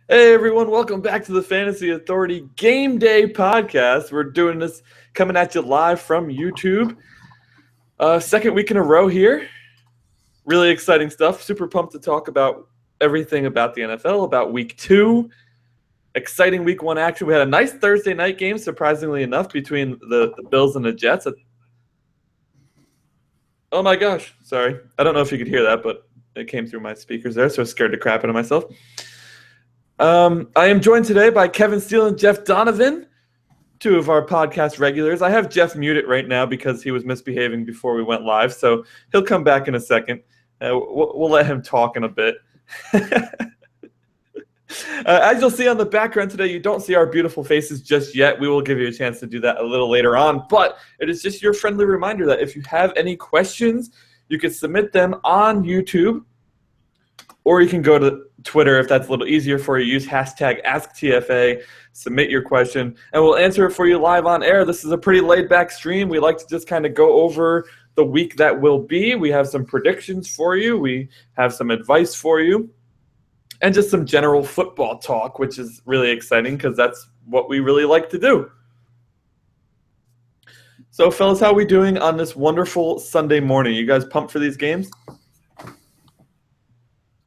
Hey everyone, welcome back to the Fantasy Authority Game Day podcast. We're doing this coming at you live from YouTube. Second week in a row here. Really exciting stuff. Super pumped to talk about everything about the NFL, about week 2. Exciting week 1 action. We had a nice Thursday night game, surprisingly enough, between the Bills and the Jets. Oh my gosh, sorry. I don't know if you could hear that, but it came through my speakers there, so I was scared to crap out of myself. I am joined today by Kevin Steele and Jeff Donovan, two of our podcast regulars. I have Jeff muted right now because he was misbehaving before we went live, so he'll come back in a second. We'll let him talk in a bit. As you'll see on the background today, you don't see our beautiful faces just yet. We will give you a chance to do that a little later on, but it is just your friendly reminder that if you have any questions, you can submit them on YouTube, or you can go to Twitter if that's a little easier for you. Use hashtag AskTFA, submit your question, and we'll answer it for you live on air. This is a pretty laid-back stream. We like to just kind of go over the week that will be. We have some predictions for you. We have some advice for you, and just some general football talk, which is really exciting because that's what we really like to do. So, fellas, how are we doing on this wonderful Sunday morning? You guys pumped for these games?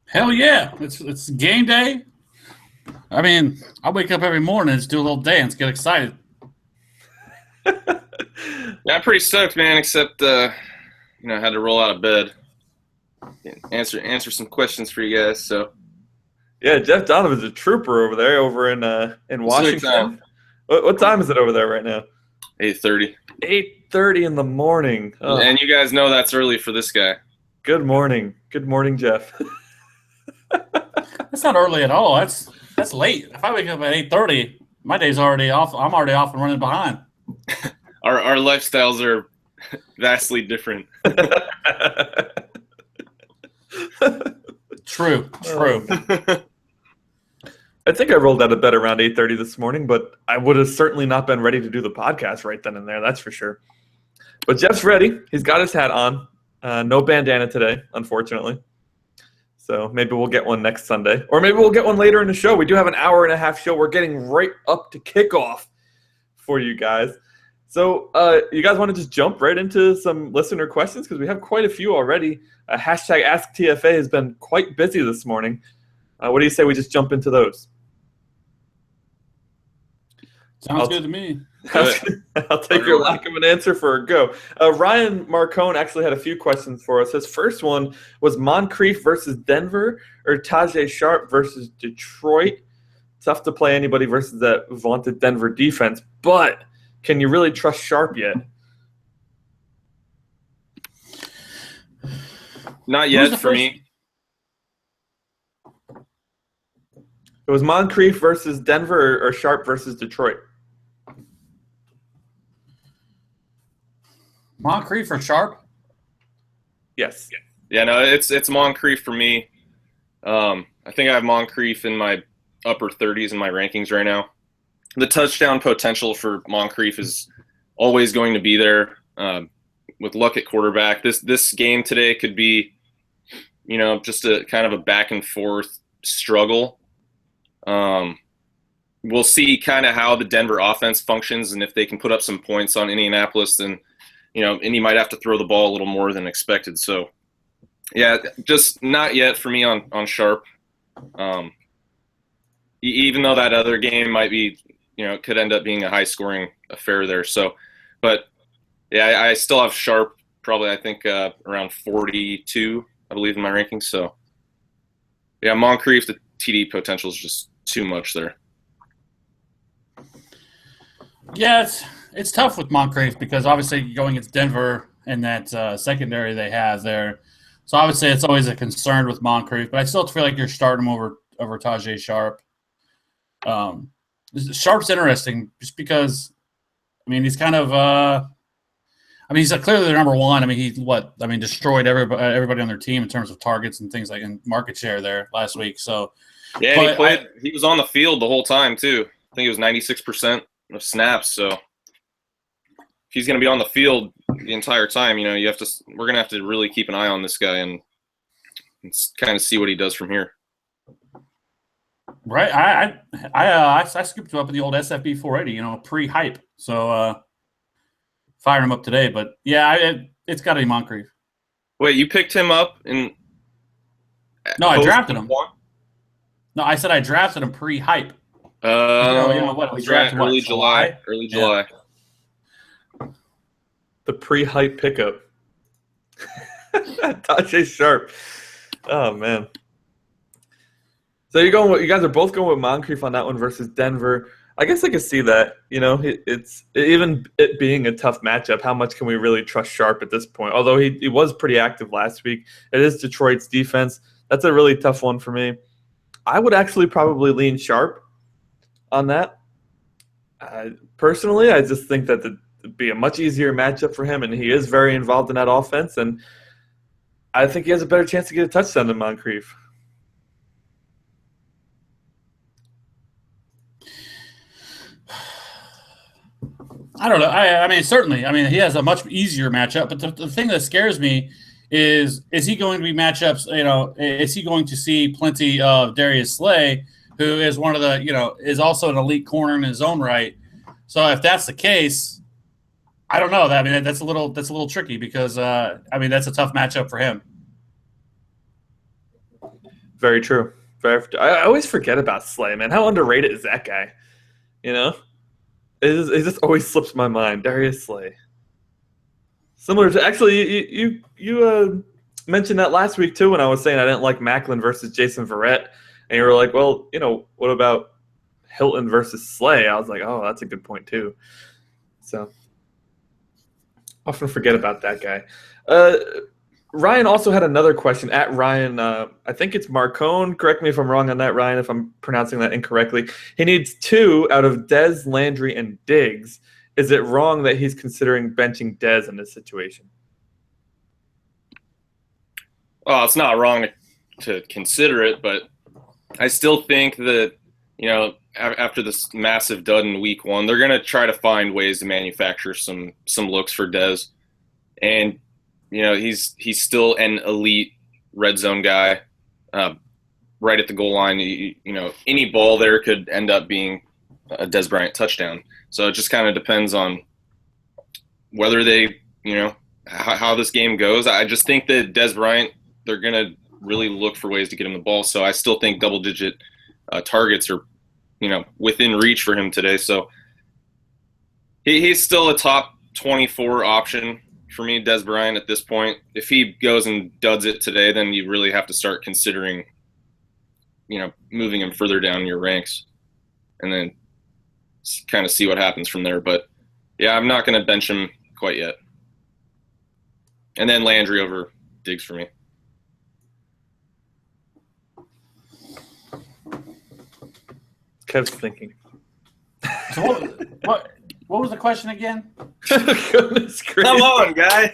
Hell yeah. It's game day. I mean, I wake up every morning and just do a little dance, get excited. Yeah, I'm pretty stoked, man, except I had to roll out of bed. Answer some questions for you guys, so. Yeah, Jeff Donovan's a trooper over there over in Washington. What time is it over there right now? 8:30. 8:30 in the morning. Oh. And you guys know that's early for this guy. Good morning. Good morning, Jeff. That's not early at all. That's late. If I wake up at 8:30, my day's already off. I'm already off and running behind. Our lifestyles are vastly different. True. I think I rolled out of bed around 8:30 this morning, but I would have certainly not been ready to do the podcast right then and there, that's for sure. But Jeff's ready. He's got his hat on. No bandana today, unfortunately. So maybe we'll get one next Sunday. Or maybe we'll get one later in the show. We do have an hour-and-a-half show. We're getting right up to kickoff for you guys. So you guys want to just jump right into some listener questions? Because we have quite a few already. Hashtag AskTFA has been quite busy this morning. What do you say we just jump into those? Sounds good to me. I'll take your lack of an answer for a go. Ryan Marcone actually had a few questions for us. His first one was Moncrief versus Denver or Tajay Sharp versus Detroit. Tough to play anybody versus that vaunted Denver defense, but can you really trust Sharp yet? Not yet for me. It was Moncrief versus Denver or Sharp versus Detroit. Moncrief or Sharp? Yes. Yeah, no, it's Moncrief for me. I think I have Moncrief in my upper 30s in my rankings right now. The touchdown potential for Moncrief is always going to be there. With luck at quarterback, this game today could be, just a kind of a back and forth struggle. We'll see kind of how the Denver offense functions, and if they can put up some points on Indianapolis, then Indy might have to throw the ball a little more than expected. So, yeah, just not yet for me on Sharp. Even though that other game might be, could end up being a high-scoring affair there. So, but yeah, I still have Sharp probably, I think, around 42, I believe, in my rankings. So, yeah, Moncrief, the TD potential is just too much there. Yeah, it's tough with Moncrief because obviously going against Denver and that secondary they have there. So I would say it's always a concern with Moncrief, but I still feel like you're starting him over Tajay Sharp. Sharp's interesting just because, he's kind of he's clearly their number one. He destroyed everybody on their team in terms of targets and things like and market share there last week. So yeah, he was on the field the whole time too. I think it was 96% of snaps. So if he's going to be on the field the entire time, we're going to have to really keep an eye on this guy and kind of see what he does from here. Right. I scooped him up in the old SFB 480, pre-hype. So firing him up today. But yeah, it's got to be Moncrief. Wait, you picked him up in? No, I drafted him. No, I said I drafted him pre-hype. What we drafted? Early July. Early July. The pre-hype pickup. Tajay Sharp. Oh man. So you guys are both going with Moncrief on that one versus Denver. I guess I could see that. It's even it being a tough matchup. How much can we really trust Sharp at this point? Although he was pretty active last week. It is Detroit's defense. That's a really tough one for me. I would actually probably lean Sharp on that. Personally, I just think that it'd be a much easier matchup for him, and he is very involved in that offense, and I think he has a better chance to get a touchdown than Moncrief. I don't know. I mean, certainly. I mean, he has a much easier matchup. But the thing that scares me is he going to be matchups? Is he going to see plenty of Darius Slay, who is one of the is also an elite corner in his own right? So if that's the case, I don't know. I mean, that's a little tricky because that's a tough matchup for him. Very true. I always forget about Slay, man. How underrated is that guy? It just always slips my mind. Darius Slay. Similar to actually, you mentioned that last week too when I was saying I didn't like Macklin versus Jason Verrett, and you were like, well, what about Hilton versus Slay? I was like, oh, that's a good point too. So often forget about that guy. Ryan also had another question at Ryan. I think it's Marcone. Correct me if I'm wrong on that, Ryan, if I'm pronouncing that incorrectly. He needs 2 out of Dez, Landry, and Diggs. Is it wrong that he's considering benching Dez in this situation? Well, it's not wrong to consider it, but I still think that, after this massive dud in week 1, they're going to try to find ways to manufacture some looks for Dez. And he's still an elite red zone guy, right at the goal line. Any ball there could end up being a Dez Bryant touchdown. So it just kind of depends on whether they, how this game goes. I just think that Dez Bryant, they're going to really look for ways to get him the ball. So I still think double-digit targets are, within reach for him today. So he's still a top 24 option for me, Dez Bryant, at this point. If he goes and duds it today, then you really have to start considering, moving him further down your ranks and then kind of see what happens from there. But, yeah, I'm not going to bench him quite yet. And then Landry over Diggs for me. Kev's thinking. So what was the question again? Goodness gracious. Come on, guy.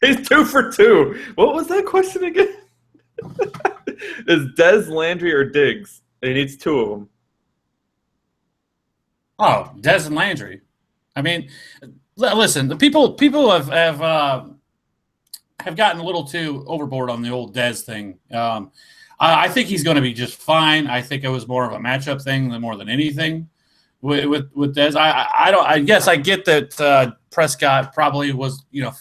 He's 2 for 2. What was that question again? Is Dez, Landry, or Diggs? He needs 2 of them. Oh, Dez and Landry. I mean, listen, the people have gotten a little too overboard on the old Dez thing. I think he's going to be just fine. I think it was more of a matchup thing more than anything with Dez. I guess I get that Prescott probably was used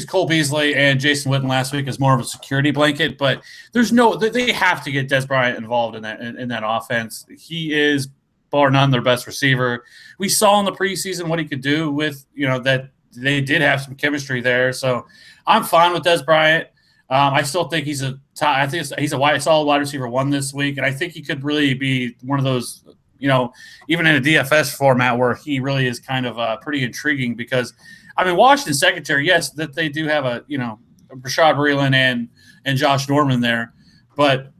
Cole Beasley and Jason Witten last week as more of a security blanket, but they have to get Dez Bryant involved in that offense. He is bar none their best receiver. We saw in the preseason what he could do with that they did have some chemistry there. So I'm fine with Dez Bryant. I still think he's a solid wide receiver 1 this week, and I think he could really be one of those, even in a DFS format where he really is kind of pretty intriguing because, I mean, Washington secondary, yes, that they do have Rashad Breeland and Josh Norman there, but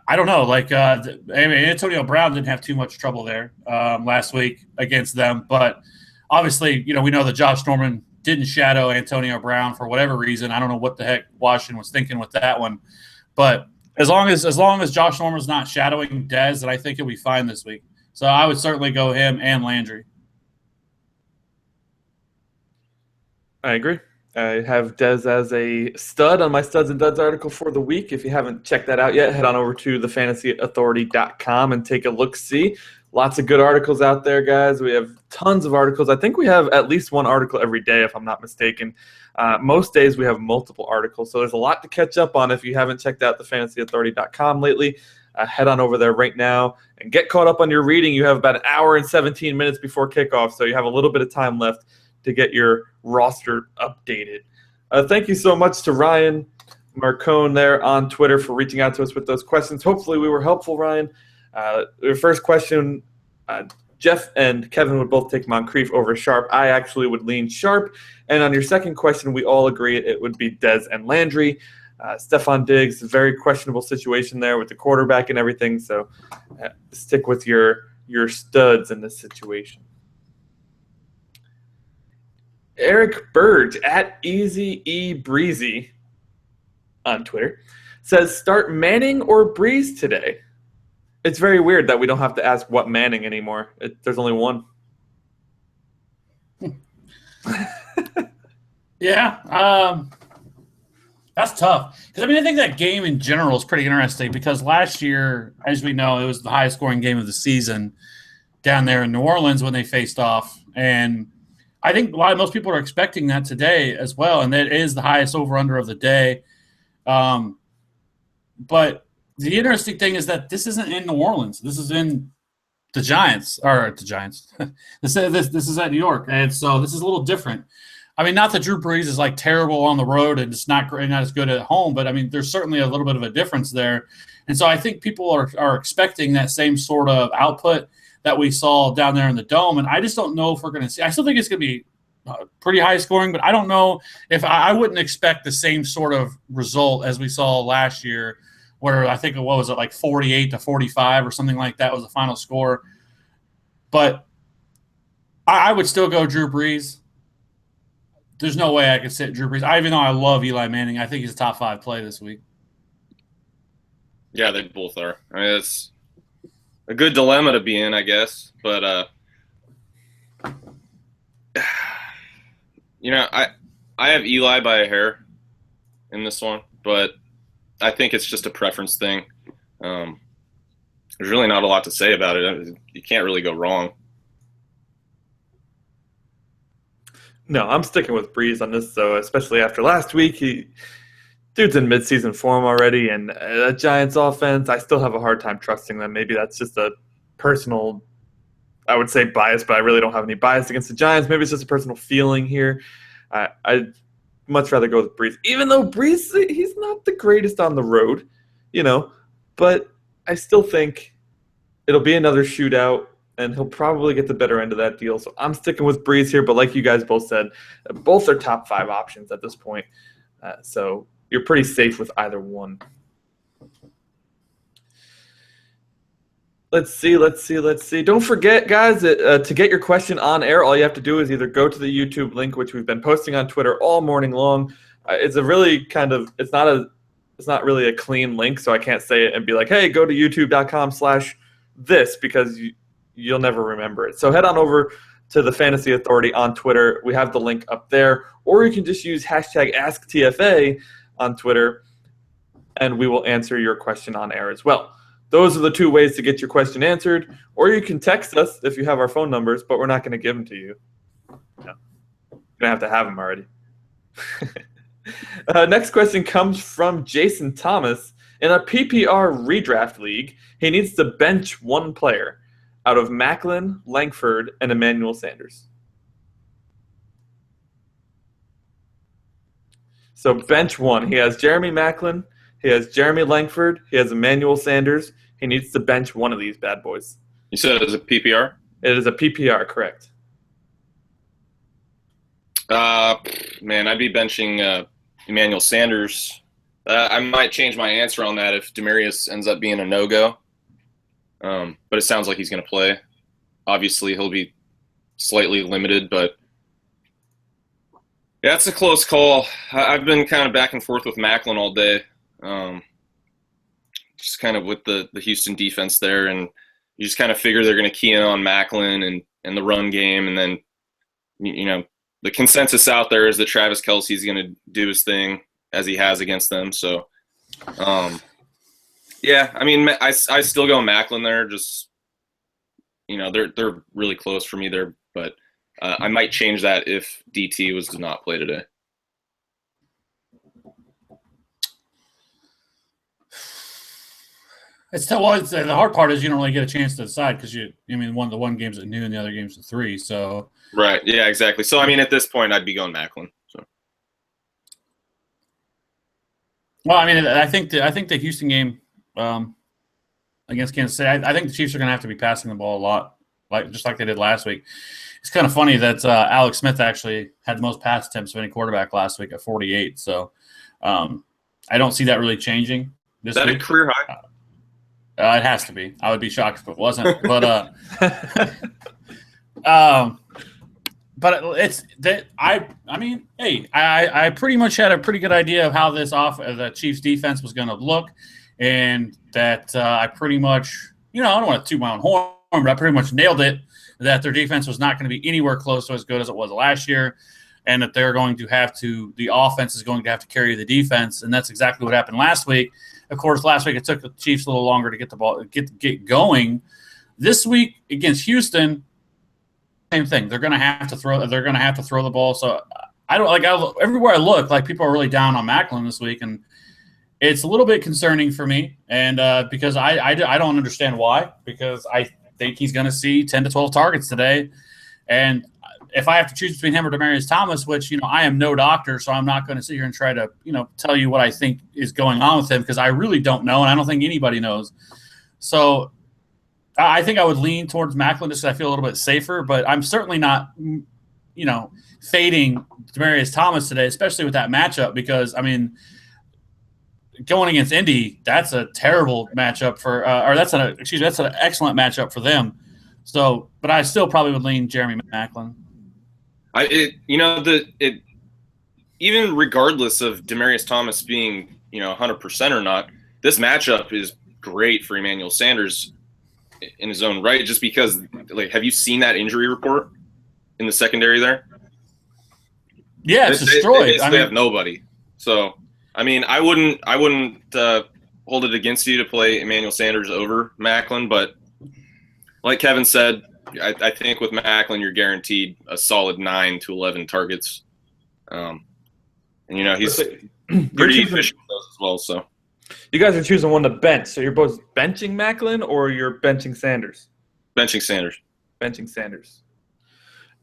I don't know. Antonio Brown didn't have too much trouble there last week against them, but obviously, we know that Josh Norman didn't shadow Antonio Brown for whatever reason. I don't know what the heck Washington was thinking with that one. But as long as Josh Norman's not shadowing Dez, then I think he'll be fine this week. So I would certainly go him and Landry. I agree. I have Dez as a stud on my Studs and Duds article for the week. If you haven't checked that out yet, head on over to thefantasyauthority.com and take a look-see. Lots of good articles out there, guys. We have tons of articles. I think we have at least one article every day, if I'm not mistaken. Most days we have multiple articles, so there's a lot to catch up on. If you haven't checked out thefantasyauthority.com lately, head on over there right now and get caught up on your reading. You have about an hour and 17 minutes before kickoff, so you have a little bit of time left to get your roster updated. Thank you so much to Ryan Marcone there on Twitter for reaching out to us with those questions. Hopefully we were helpful, Ryan. Your first question, Jeff and Kevin would both take Moncrief over Sharp. I actually would lean Sharp. And on your second question, we all agree it would be Dez and Landry. Stephon Diggs, a very questionable situation there with the quarterback and everything. So stick with your studs in this situation. Eric Burge at Easy E Breezy on Twitter says, start Manning or Breeze today? It's very weird that we don't have to ask what Manning anymore. There's only one. Yeah, that's tough. Because, I think that game in general is pretty interesting because last year, as we know, it was the highest scoring game of the season down there in New Orleans when they faced off. And I think most people are expecting that today as well, and that is the highest over-under of the day. But the interesting thing is that this isn't in New Orleans. This is in the Giants. This is at New York, and so this is a little different. Not that Drew Brees is terrible on the road and it's not great, not as good at home, but there's certainly a little bit of a difference there. And so I think people are expecting that same sort of output that we saw down there in the Dome, and I just don't know if we're going to see. I still think it's going to be pretty high scoring, but I don't know if I wouldn't expect the same sort of result as we saw last year, where I think 48-45 or something like that was the final score. But I would still go Drew Brees. There's no way I could sit Drew Brees. Even though I love Eli Manning, I think he's a top 5 play this week. Yeah, they both are. It's a good dilemma to be in, I guess. But, I have Eli by a hair in this one, but I think it's just a preference thing. There's really not a lot to say about it. You can't really go wrong. No, I'm sticking with Breeze on this, though, especially after last week. Dude's in midseason form already, and the Giants offense, I still have a hard time trusting them. Maybe that's just a personal, I would say bias, but I really don't have any bias against the Giants. Maybe it's just a personal feeling here. I'd much rather go with Breeze, even though Breeze, he's not the greatest on the road, but I still think it'll be another shootout, and he'll probably get the better end of that deal. So I'm sticking with Breeze here, but like you guys both said, both are top 5 options at this point. So you're pretty safe with either one. Let's see. Don't forget, guys, to get your question on air, all you have to do is either go to the YouTube link, which we've been posting on Twitter all morning long. It's a really it's not really a clean link, so I can't say it and be like, hey, go to youtube.com/this, because you'll never remember it. So head on over to the Fantasy Authority on Twitter. We have the link up there. Or you can just use #AskTFA on Twitter, and we will answer your question on air as well. Those are the 2 ways to get your question answered. Or you can text us if you have our phone numbers, but we're not going to give them to you. No. You're going to have them already. Next question comes from Jason Thomas. In a PPR redraft league, he needs to bench one player out of Macklin, Langford, and Emmanuel Sanders. So bench one. He has Jeremy Macklin, he has Jeremy Langford, he has Emmanuel Sanders. He needs to bench one of these bad boys. You said it was a PPR? It is a PPR, correct. Man, I'd be benching Emmanuel Sanders. I might change my answer on that if Demarius ends up being a no-go. But it sounds like he's going to play. Obviously, he'll be slightly limited, but yeah, it's a close call. I've been kind of back and forth with Macklin all day, just kind of with the Houston defense there, and you just kind of figure they're going to key in on Macklin and the run game, and then the consensus out there is that Travis Kelce's going to do his thing as he has against them. So, yeah, I mean, I still go Macklin there. Just, they're really close for me there, but I might change that if DT was to not play today. The hard part is you don't really get a chance to decide because one game's at noon and the other game's at 3. So right, yeah, exactly. So I mean, at this point, I'd be going Macklin. So. Well, I mean, I think the Houston game against Kansas City, I think the Chiefs are going to have to be passing the ball a lot, just like they did last week. It's kind of funny that Alex Smith actually had the most pass attempts of any quarterback last week at 48. So I don't see that really changing this week. Is that a career high? It has to be. I would be shocked if it wasn't. But but it's that I mean, hey, I pretty much had a pretty good idea of how the Chiefs defense was going to look, and that I pretty much, I don't want to toot my own horn, but I pretty much nailed it. That their defense was not going to be anywhere close to as good as it was last year, and that the offense is going to have to carry the defense, and that's exactly what happened last week. Of course, last week it took the Chiefs a little longer to get the ball, get going. This week against Houston, same thing. They're going to have to throw. They're going to have to throw the ball. So everywhere I look, people are really down on Macklin this week, and it's a little bit concerning for me. And because I don't understand why. Because I think he's going to see 10 to 12 targets today, and if I have to choose between him or Demaryius Thomas, which, I am no doctor, so I'm not going to sit here and try to, tell you what I think is going on with him because I really don't know, and I don't think anybody knows. So I think I would lean towards Macklin just because I feel a little bit safer, but I'm certainly not, fading Demaryius Thomas today, especially with that matchup because, going against Indy, that's a terrible matchup that's an excellent matchup for them. So, but I still probably would lean Jeremy Macklin. Even regardless of Demaryius Thomas being 100% or not, this matchup is great for Emmanuel Sanders in his own right. Just because, have you seen that injury report in the secondary there? Yeah, it's destroyed. They have nobody. So, I wouldn't hold it against you to play Emmanuel Sanders over Macklin, but like Kevin said, I think with Macklin, you're guaranteed a solid 9 to 11 targets. And, he's pretty efficient with those as well. So, you guys are choosing one to bench. So you're both benching Macklin or you're benching Sanders? Benching Sanders. Benching Sanders.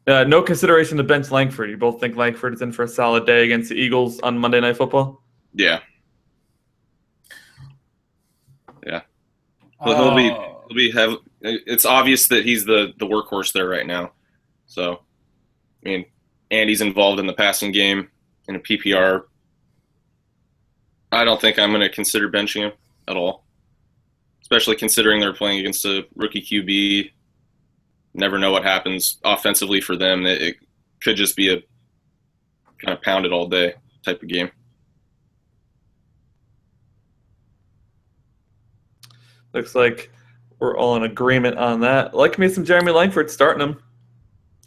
No consideration to bench Langford. You both think Langford is in for a solid day against the Eagles on Monday Night Football? Yeah. Yeah. He'll be heavy. It's obvious that he's the workhorse there right now. So, Andy's involved in the passing game in a PPR. I don't think I'm going to consider benching him at all, especially considering they're playing against a rookie QB. Never know what happens offensively for them. It could just be a kind of pound it all day type of game. Looks like we're all in agreement on that. Like me some Jeremy Langford starting him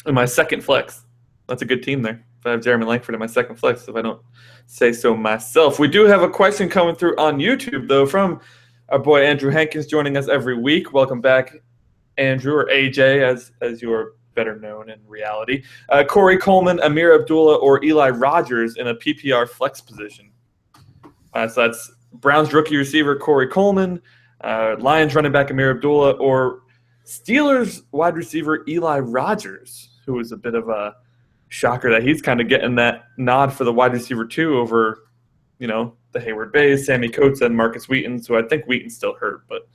in my second flex. That's a good team there. If I have Jeremy Langford in my second flex, if I don't say so myself. We do have a question coming through on YouTube, though, from our boy Andrew Hankins joining us every week. Welcome back, Andrew, or AJ, as you are better known in reality. Corey Coleman, Amir Abdullah, or Eli Rogers in a PPR flex position. So that's Browns rookie receiver Corey Coleman, Lions running back Amir Abdullah, or Steelers wide receiver Eli Rogers, who was a bit of a shocker that he's kind of getting that nod for the wide receiver too over, the Hayward Bays, Sammy Coates, and Marcus Wheaton. So I think Wheaton's still hurt, but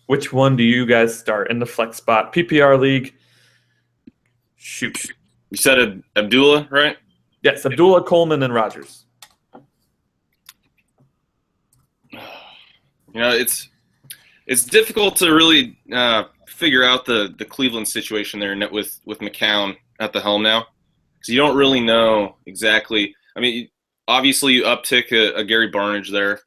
which one do you guys start in the flex spot? PPR league. Shoot. You said Abdullah, right? Yes, Abdullah, Coleman, and Rogers. It's difficult to really figure out the Cleveland situation there with McCown at the helm now, because you don't really know exactly. Obviously you uptick a Gary Barnidge there,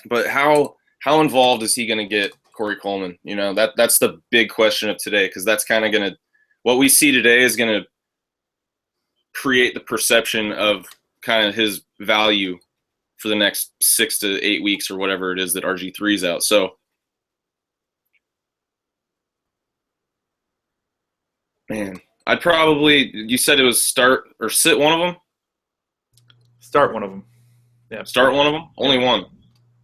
but how involved is he going to get Corey Coleman? That's the big question of today, because that's kind of going to what we see today is going to create the perception of kind of his value for the next 6 to 8 weeks or whatever it is that RG3 is out. So, man, I'd probably, you said it was start or sit one of them? Start one of them. Yeah. Start one of them? Only one.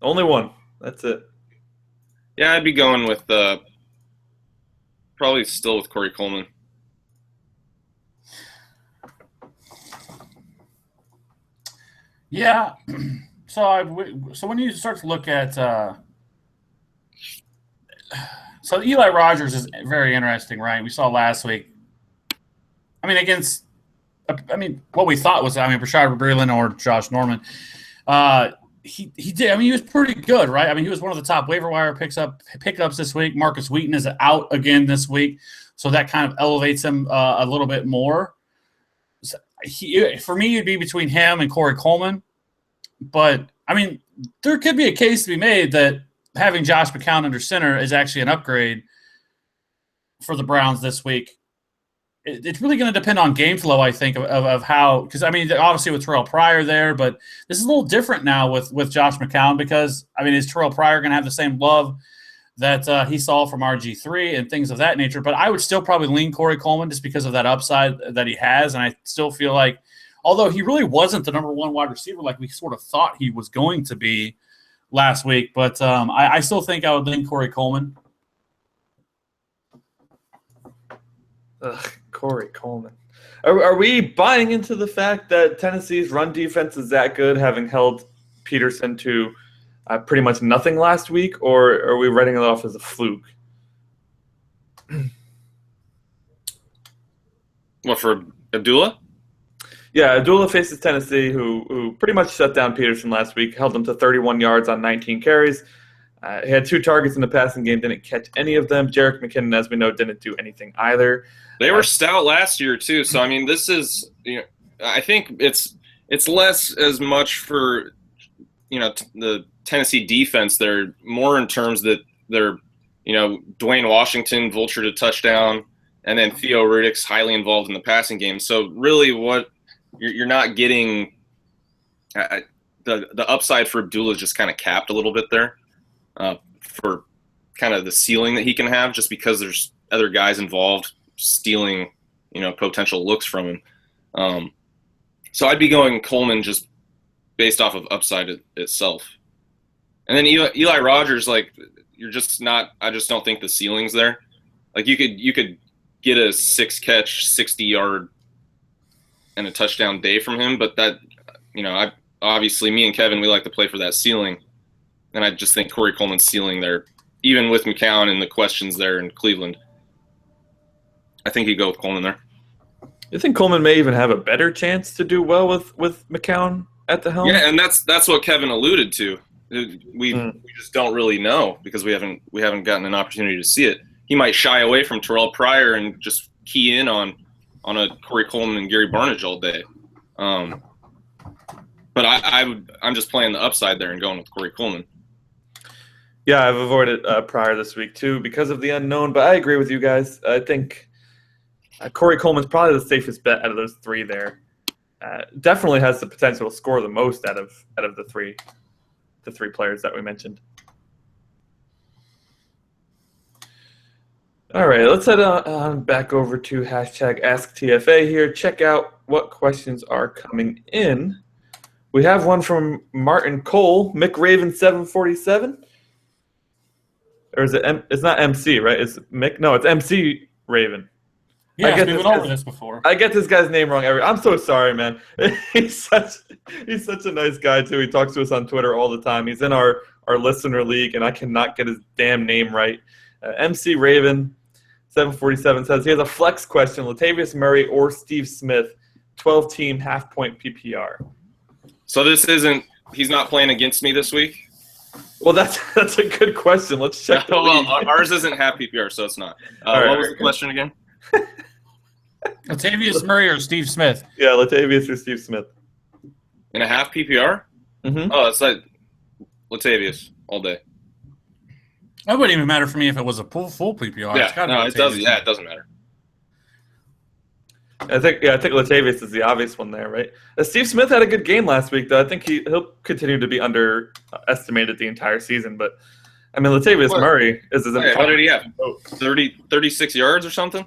Only one. That's it. Yeah, I'd be going with probably still with Corey Coleman. Yeah. So when you start to look at so Eli Rogers is very interesting, right? We saw last week. What we thought was, Rashad Breeland or Josh Norman. He did. He was pretty good, right? He was one of the top waiver wire pickups this week. Marcus Wheaton is out again this week, so that kind of elevates him a little bit more. For me, it'd be between him and Corey Coleman. But, there could be a case to be made that having Josh McCown under center is actually an upgrade for the Browns this week. It's really going to depend on game flow, I think, of how – because, obviously with Terrell Pryor there, but this is a little different now with Josh McCown because, is Terrell Pryor going to have the same love that he saw from RG3 and things of that nature? But I would still probably lean Corey Coleman just because of that upside that he has, and I still feel like – although he really wasn't the number one wide receiver like we sort of thought he was going to be last week. But I still think I would lean Corey Coleman. Corey Coleman. Are we buying into the fact that Tennessee's run defense is that good, having held Peterson to pretty much nothing last week, or are we writing it off as a fluke? What, for Abdullah? Yeah, Abdullah faces Tennessee, who pretty much shut down Peterson last week, held him to 31 yards on 19 carries. He had 2 targets in the passing game, didn't catch any of them. Jerick McKinnon, as we know, didn't do anything either. They were stout last year too, so this is, I think it's less as much for, the Tennessee defense. They're more in terms that they're, Dwayne Washington vultured a touchdown, and then Theo Riddick's highly involved in the passing game. So really, what you're not getting, the upside for Abdullah is just kind of capped a little bit there, for kind of the ceiling that he can have, just because there's other guys involved stealing, potential looks from him. So I'd be going Coleman just based off of upside itself. And then Eli Rogers, you're just not. I just don't think the ceiling's there. You could get a 6-catch, 60-yard, and a touchdown day from him, but that, obviously me and Kevin, we like to play for that ceiling, and I just think Corey Coleman's ceiling there, even with McCown and the questions there in Cleveland. I think you go with Coleman there. You think Coleman may even have a better chance to do well with McCown at the helm? Yeah, and that's what Kevin alluded to. We just don't really know because we haven't gotten an opportunity to see it. He might shy away from Terrell Pryor and just key in on a Corey Coleman and Gary Barnidge all day. But I'm just playing the upside there and going with Corey Coleman. Yeah, I've avoided Pryor this week too because of the unknown, but I agree with you guys. I think Corey Coleman's probably the safest bet out of those 3 there. Definitely has the potential to score the most out of the three players that we mentioned. All right, let's head on back over to #AskTFA here. Check out what questions are coming in. We have one from Martin Cole, McRaven 747. Or is it it's not MC, right? It's Mick? No, it's MC Raven. Yeah, we went over this before. I get this guy's name wrong I'm so sorry, man. He's such a nice guy too. He talks to us on Twitter all the time. He's in our listener league, and I cannot get his damn name right. MC Raven 747 says he has a flex question: Latavius Murray or Steve Smith, 12-team half-point PPR. So he's not playing against me this week? Well, that's a good question. Let's check. Well, ours isn't half PPR, so it's not. What was the question again? Latavius Murray or Steve Smith? Yeah, Latavius or Steve Smith. In a half PPR? Mm-hmm. Oh, it's like Latavius all day. That wouldn't even matter for me if it was a full PPR. Yeah, no, it doesn't. Yeah, it doesn't matter. I think Latavius is the obvious one there, right? Steve Smith had a good game last week, though. I think he'll continue to be underestimated the entire season. But I mean, Latavius Murray is as what did he have? 36 yards or something?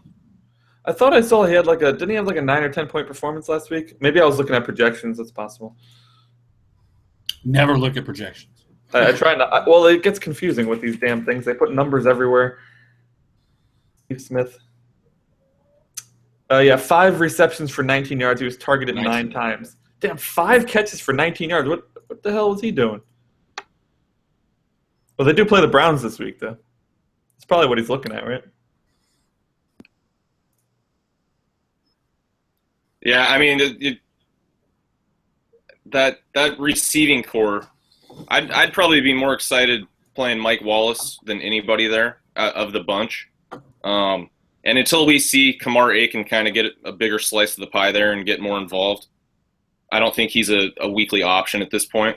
I thought I saw he had didn't he have like a 9 or 10 point performance last week? Maybe I was looking at projections. That's possible. Never look at projections. I try not. Well, it gets confusing with these damn things. They put numbers everywhere. Steve Smith. 5 receptions for 19 yards. He was targeted 9 times. Damn, 5 catches for 19 yards. What the hell was he doing? Well, they do play the Browns this week, though. That's probably what he's looking at, right? Yeah, I mean, that receiving core, I'd probably be more excited playing Mike Wallace than anybody there of the bunch. And until we see Kamar Aiken kind of get a bigger slice of the pie there and get more involved, I don't think he's a weekly option at this point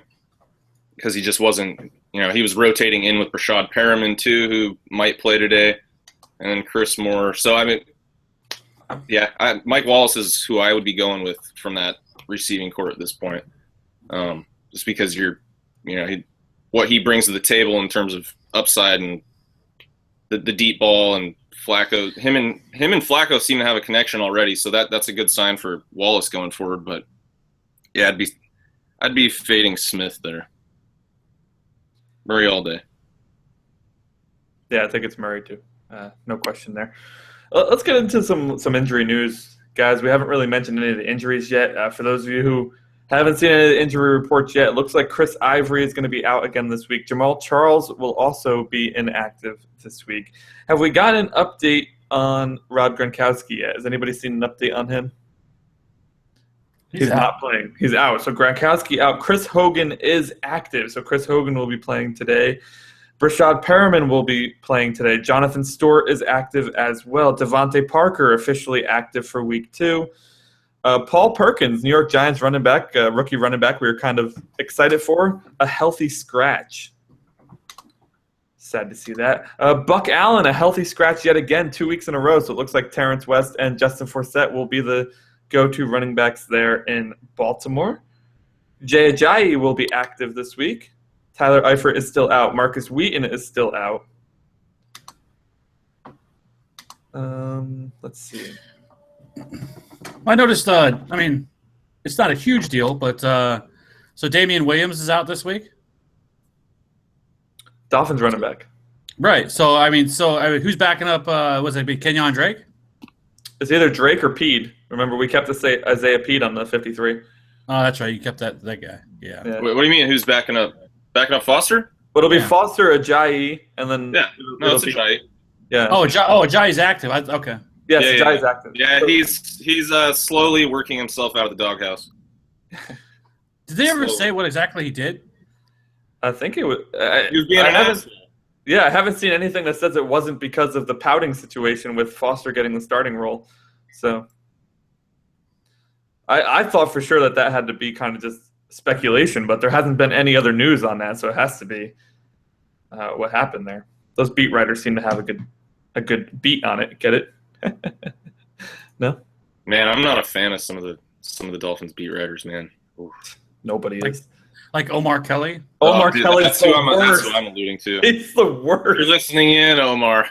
because he just wasn't, he was rotating in with Rashad Perriman too, who might play today, and then Chris Moore. So, I mean, yeah, Mike Wallace is who I would be going with from that receiving core at this point, just because what he brings to the table in terms of upside and the deep ball and Flacco. Him and Flacco seem to have a connection already, so that's a good sign for Wallace going forward. But yeah, I'd be fading Smith there. Murray all day. Yeah, I think it's Murray too. No question there. Let's get into some injury news, guys. We haven't really mentioned any of the injuries yet. For those of you who haven't seen any of the injury reports yet, it looks like Chris Ivory is going to be out again this week. Jamal Charles will also be inactive this week. Have we got an update on Rob Gronkowski yet? Has anybody seen an update on him? He's not playing. He's out. So Gronkowski out. Chris Hogan is active. So Chris Hogan will be playing today. Rashad Perriman will be playing today. Jonathan Stewart is active as well. Devontae Parker officially active for week 2. Paul Perkins, New York Giants running back, rookie running back we were kind of excited for, a healthy scratch. Sad to see that. Buck Allen, a healthy scratch yet again, 2 weeks in a row. So it looks like Terrence West and Justin Forsett will be the go-to running backs there in Baltimore. Jay Ajayi will be active this week. Tyler Eifert is still out. Marcus Wheaton is still out. Let's see. I noticed, it's not a huge deal, but so Damian Williams is out this week? Dolphins running back. Right. So, who's backing up, was it Kenyon Drake? It's either Drake or Pede. Remember, we kept Isaiah Pede on the 53. Oh, that's right. You kept that guy. Yeah. What do you mean, who's backing up? Backing up Foster? Well, it'll be Foster, Ajayi, and then... Yeah, no, it's Ajayi. Yeah. Ajayi's active. Okay. Yes, Ajayi's active. Yeah, he's slowly working himself out of the doghouse. Did they ever say what exactly he did? I think it was... He was being an asshole. Yeah, I haven't seen anything that says it wasn't because of the pouting situation with Foster getting the starting role. So I thought for sure that had to be kind of just speculation, but there hasn't been any other news on that, so it has to be what happened there. Those beat writers seem to have a good beat on it. Get it? No? Man, I'm not a fan of some of the Dolphins beat writers, man. Oof. Nobody is. Like Omar Kelly? Omar Kelly. That's what I'm alluding to. He's the worst. You're listening in, Omar.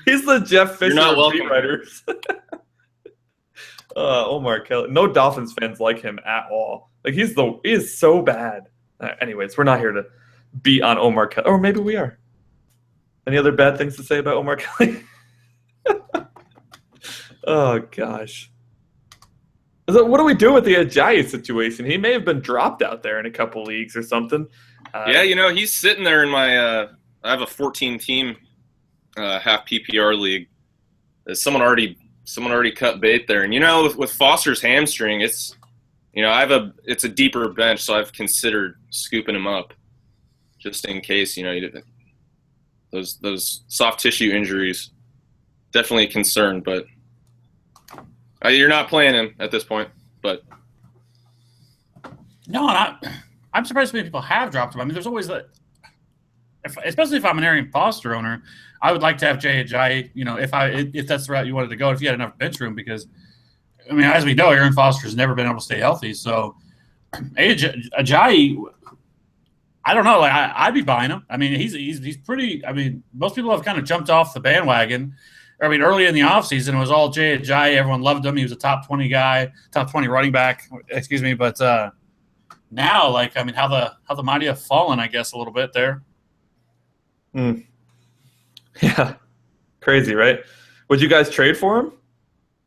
He's the Jeff Fisher You're not of welcome. beat writers. Omar Kelly. No Dolphins fans like him at all. Like he is so bad. Anyways, we're not here to beat on Omar Kelly. Or maybe we are. Any other bad things to say about Omar Kelly? Oh, gosh. What do we do with the Ajayi situation? He may have been dropped out there in a couple leagues or something. Yeah, he's sitting there in my I have a 14-team half PPR league. Someone already cut bait there. And, with Foster's hamstring, it's a deeper bench, so I've considered scooping him up just in case, those soft tissue injuries, definitely a concern, but you're not playing him at this point, but no, I'm surprised many people have dropped him. I mean, there's always that. especially if I'm an Arian Foster owner, I would like to have Jay Ajayi. If that's the route you wanted to go, if you had enough bench room, because I mean, as we know, Aaron Foster's never been able to stay healthy. So Ajayi, I don't know. Like I'd be buying him. I mean, he's pretty. I mean, most people have kind of jumped off the bandwagon. I mean, early in the offseason, it was all Jay Ajayi. Everyone loved him. He was a top 20 guy, top 20 running back. Excuse me, but now, like, I mean, how the mighty have fallen, I guess, a little bit there. Yeah, crazy, right? Would you guys trade for him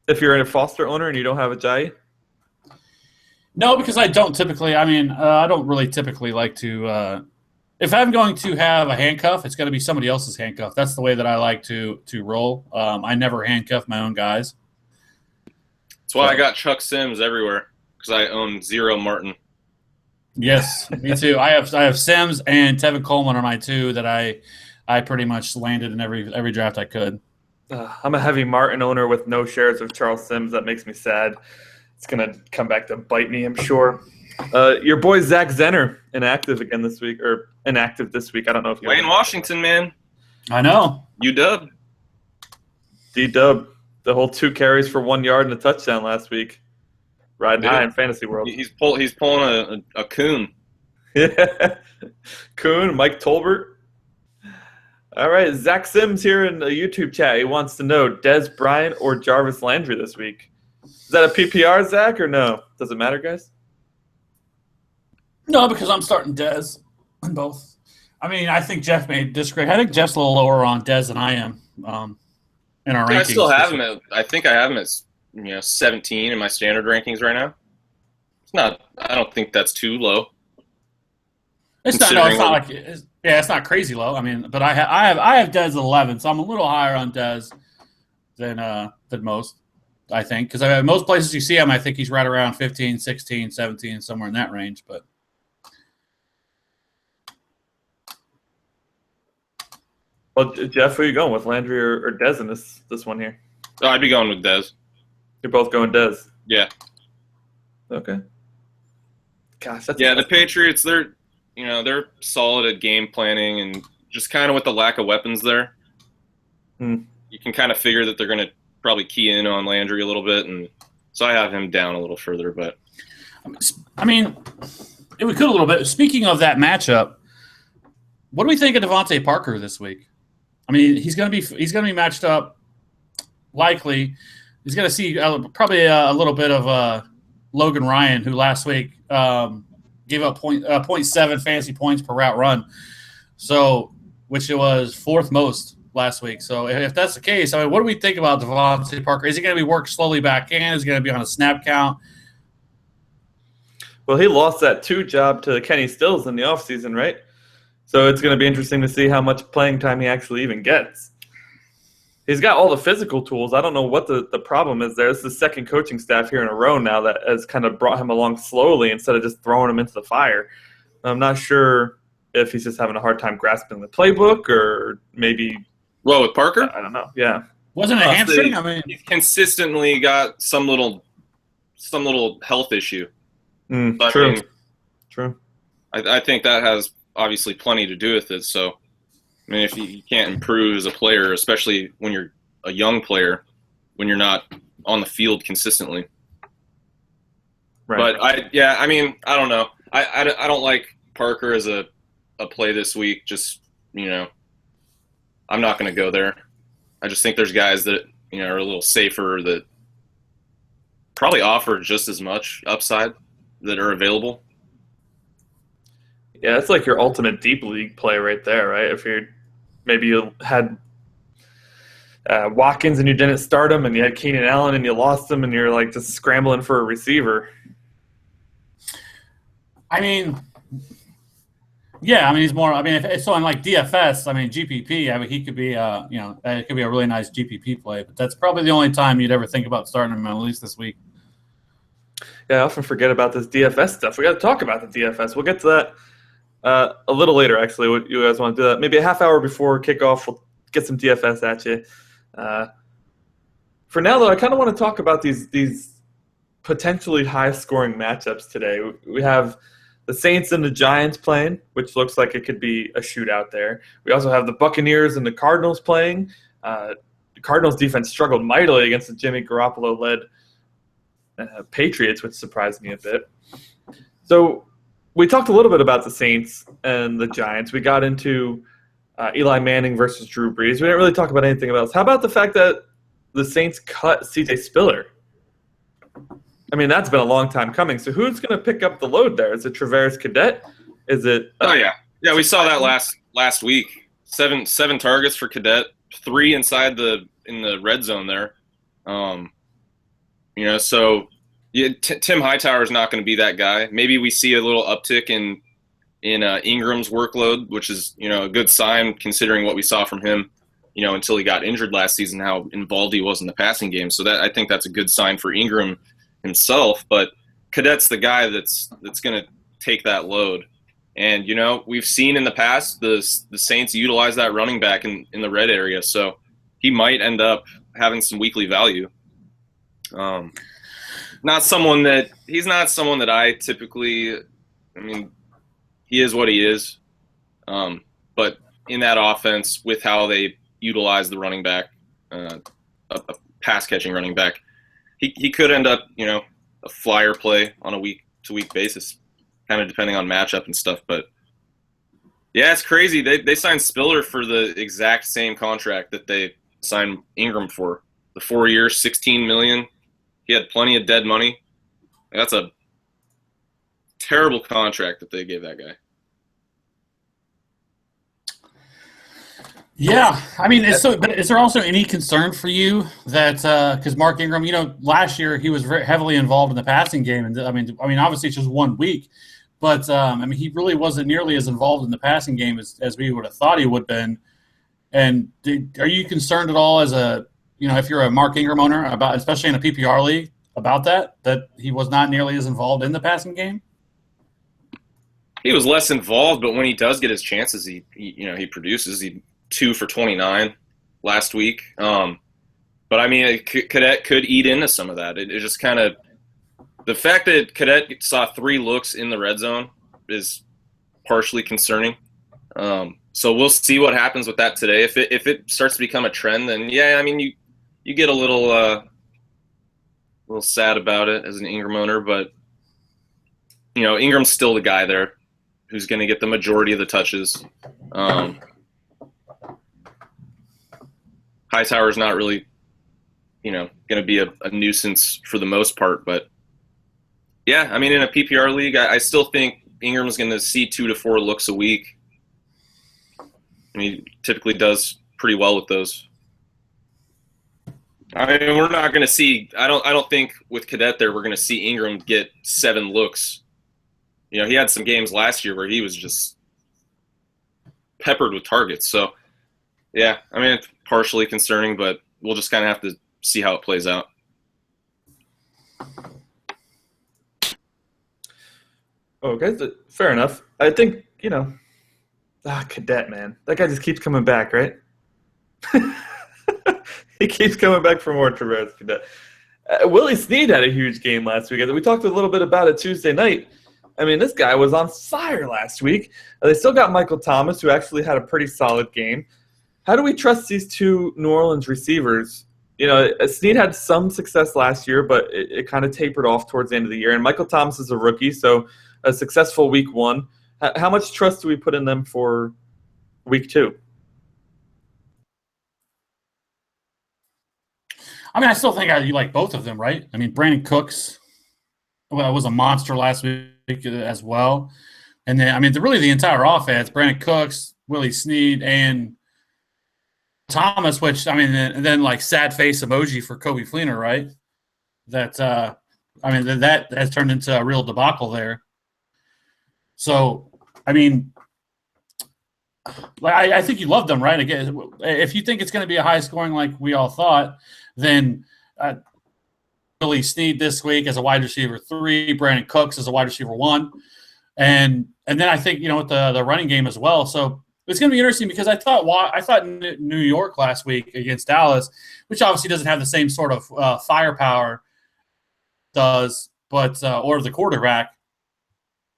if you're a Foster owner and you don't have Ajayi? No, because I don't typically. I mean, I don't really typically like to. If I'm going to have a handcuff, it's going to be somebody else's handcuff. That's the way that I like to roll. I never handcuff my own guys. That's why I got Chuck Sims everywhere, because I own 0 Martin. Yes, me too. I have Sims and Tevin Coleman are my two that I pretty much landed in every draft I could. I'm a heavy Martin owner with no shares of Charles Sims. That makes me sad. It's going to come back to bite me, I'm sure. Your boy Zach Zenner inactive again this week, or inactive this week. I don't know if you Wayne Washington, man. I know. UW. D-Dub. The whole 2 carries for 1 yard and a touchdown last week. Riding high in fantasy world. He's pulling a coon. Yeah. Coon, Mike Tolbert. All right, Zach Sims here in the YouTube chat. He wants to know Dez Bryant or Jarvis Landry this week. Is that a PPR, Zach, or no? Does it matter, guys? No, because I'm starting Dez in both. I mean, I think Jeff may disagree. I think Jeff's a little lower on Dez than I am in our rankings. I still have him at. I think I have him at 17 in my standard rankings right now. It's not. I don't think that's too low. It's not. No, it's not like. It's not crazy low. I mean, but I have Dez at 11, so I'm a little higher on Dez than most. I think because most places you see him, I think he's right around 15, 16, 17, somewhere in that range. But well, Jeff, who are you going with, Landry or Dez in this one here? Oh, I'd be going with Dez. You're both going Dez. Yeah. Okay. Gosh, that's the Patriots. They're solid at game planning and just kind of with the lack of weapons there. You can kind of figure that they're going to probably key in on Landry a little bit, and so I have him down a little further. But I mean, we could a little bit. Speaking of that matchup, what do we think of Devontae Parker this week? I mean, he's going to be matched up. Likely, he's going to see probably a little bit of Logan Ryan, who last week gave up 0.7 fantasy points per route run, so which it was 4th most last week. So if that's the case, I mean, what do we think about Devontae Parker? Is he going to be worked slowly back in? Is he going to be on a snap count? Well, he lost that 2 job to Kenny Stills in the offseason, right? So it's going to be interesting to see how much playing time he actually even gets. He's got all the physical tools. I don't know what the problem is there. It's the second coaching staff here in a row now that has kind of brought him along slowly instead of just throwing him into the fire. I'm not sure if he's just having a hard time grasping the playbook or maybe – well, with Parker? I don't know. Yeah. Wasn't it a hamstring? I mean, he's consistently got some little health issue. True. True. I think that has obviously plenty to do with it. So, I mean, if you can't improve as a player, especially when you're a young player, when you're not on the field consistently. Right. But I mean, I don't know. I don't like Parker as a play this week. Just, I'm not going to go there. I just think there's guys that, are a little safer that probably offer just as much upside that are available. Yeah, that's like your ultimate deep league play right there, right? If you had Watkins and you didn't start him, and you had Keenan Allen and you lost him, and you're like just scrambling for a receiver. I mean, yeah, I mean he's more. I mean, if it's on like DFS, I mean GPP, I mean he could be, it could be a really nice GPP play. But that's probably the only time you'd ever think about starting him, at least this week. Yeah, I often forget about this DFS stuff. We got to talk about the DFS. We'll get to that a little later, actually. What you guys want to do that? Maybe a half hour before kickoff, we'll get some DFS at you. For now, though, I kind of want to talk about these potentially high-scoring matchups today. We have the Saints and the Giants playing, which looks like it could be a shootout there. We also have the Buccaneers and the Cardinals playing. The Cardinals defense struggled mightily against the Jimmy Garoppolo-led Patriots, which surprised me a bit. So we talked a little bit about the Saints and the Giants. We got into Eli Manning versus Drew Brees. We didn't really talk about anything else. How about the fact that the Saints cut C.J. Spiller? I mean, that's been a long time coming. So who's going to pick up the load there? Is it Travis Cadet? Is it? Oh yeah, we saw that last week. Seven targets for Cadet, 3 inside in the red zone there. So Tim Hightower is not going to be that guy. Maybe we see a little uptick in Ingram's workload, which is a good sign considering what we saw from him. Until he got injured last season, how involved he was in the passing game. So I think that's a good sign for Ingram himself, but Cadet's the guy that's going to take that load. And, we've seen in the past the Saints utilize that running back in the red area, so he might end up having some weekly value. He's not someone that I typically – I mean, he is what he is. But in that offense, with how they utilize the running back, a pass-catching running back, he could end up, a flyer play on a week-to-week basis, kind of depending on matchup and stuff. But, yeah, it's crazy. They signed Spiller for the exact same contract that they signed Ingram for. The 4 years, $16 million. He had plenty of dead money. That's a terrible contract that they gave that guy. Yeah, I mean, but is there also any concern for you that because Mark Ingram, last year he was very heavily involved in the passing game, and I mean, obviously it's just 1 week, but he really wasn't nearly as involved in the passing game as we would have thought he would have been. And are you concerned at all as if you're a Mark Ingram owner about, especially in a PPR league, about that he was not nearly as involved in the passing game? He was less involved, but when he does get his chances, he produces. He 2 for 29 last week. But I mean, Cadet could eat into some of that. It just kind of the fact that Cadet saw 3 looks in the red zone is partially concerning. So we'll see what happens with that today. If it starts to become a trend, then yeah, I mean you get a little sad about it as an Ingram owner, but Ingram's still the guy there who's going to get the majority of the touches. Hightower's not really, going to be a nuisance for the most part. But, yeah, I mean, in a PPR league, I still think Ingram's going to see 2 to 4 looks a week. I mean, he typically does pretty well with those. I mean, we're not going to see – I don't think with Cadet there we're going to see Ingram get 7 looks. He had some games last year where he was just peppered with targets. So, yeah, I mean, it's partially concerning, but we'll just kind of have to see how it plays out. Okay, fair enough. I think, Cadet, man. That guy just keeps coming back, right? He keeps coming back for more Travis Cadet. Willie Snead had a huge game last week. We talked a little bit about it Tuesday night. I mean, this guy was on fire last week. They still got Michael Thomas, who actually had a pretty solid game. How do we trust these 2 New Orleans receivers? Snead had some success last year, but it kind of tapered off towards the end of the year. And Michael Thomas is a rookie, so a successful week 1. How much trust do we put in them for week 2? I mean, I still think you like both of them, right? I mean, Brandon Cooks was a monster last week as well. And then, I mean, really the entire offense, Brandon Cooks, Willie Snead, and Thomas, which, I mean, and then like sad face emoji for Kobe Fleener, right? That, that has turned into a real debacle there. So, I mean, I think you love them, right? Again, if you think it's going to be a high scoring like we all thought, then Willie Snead this week as a wide receiver 3, Brandon Cooks as a wide receiver 1, and then I think with the running game as well. So it's going to be interesting because I thought New York last week against Dallas, which obviously doesn't have the same sort of firepower does, but or the quarterback.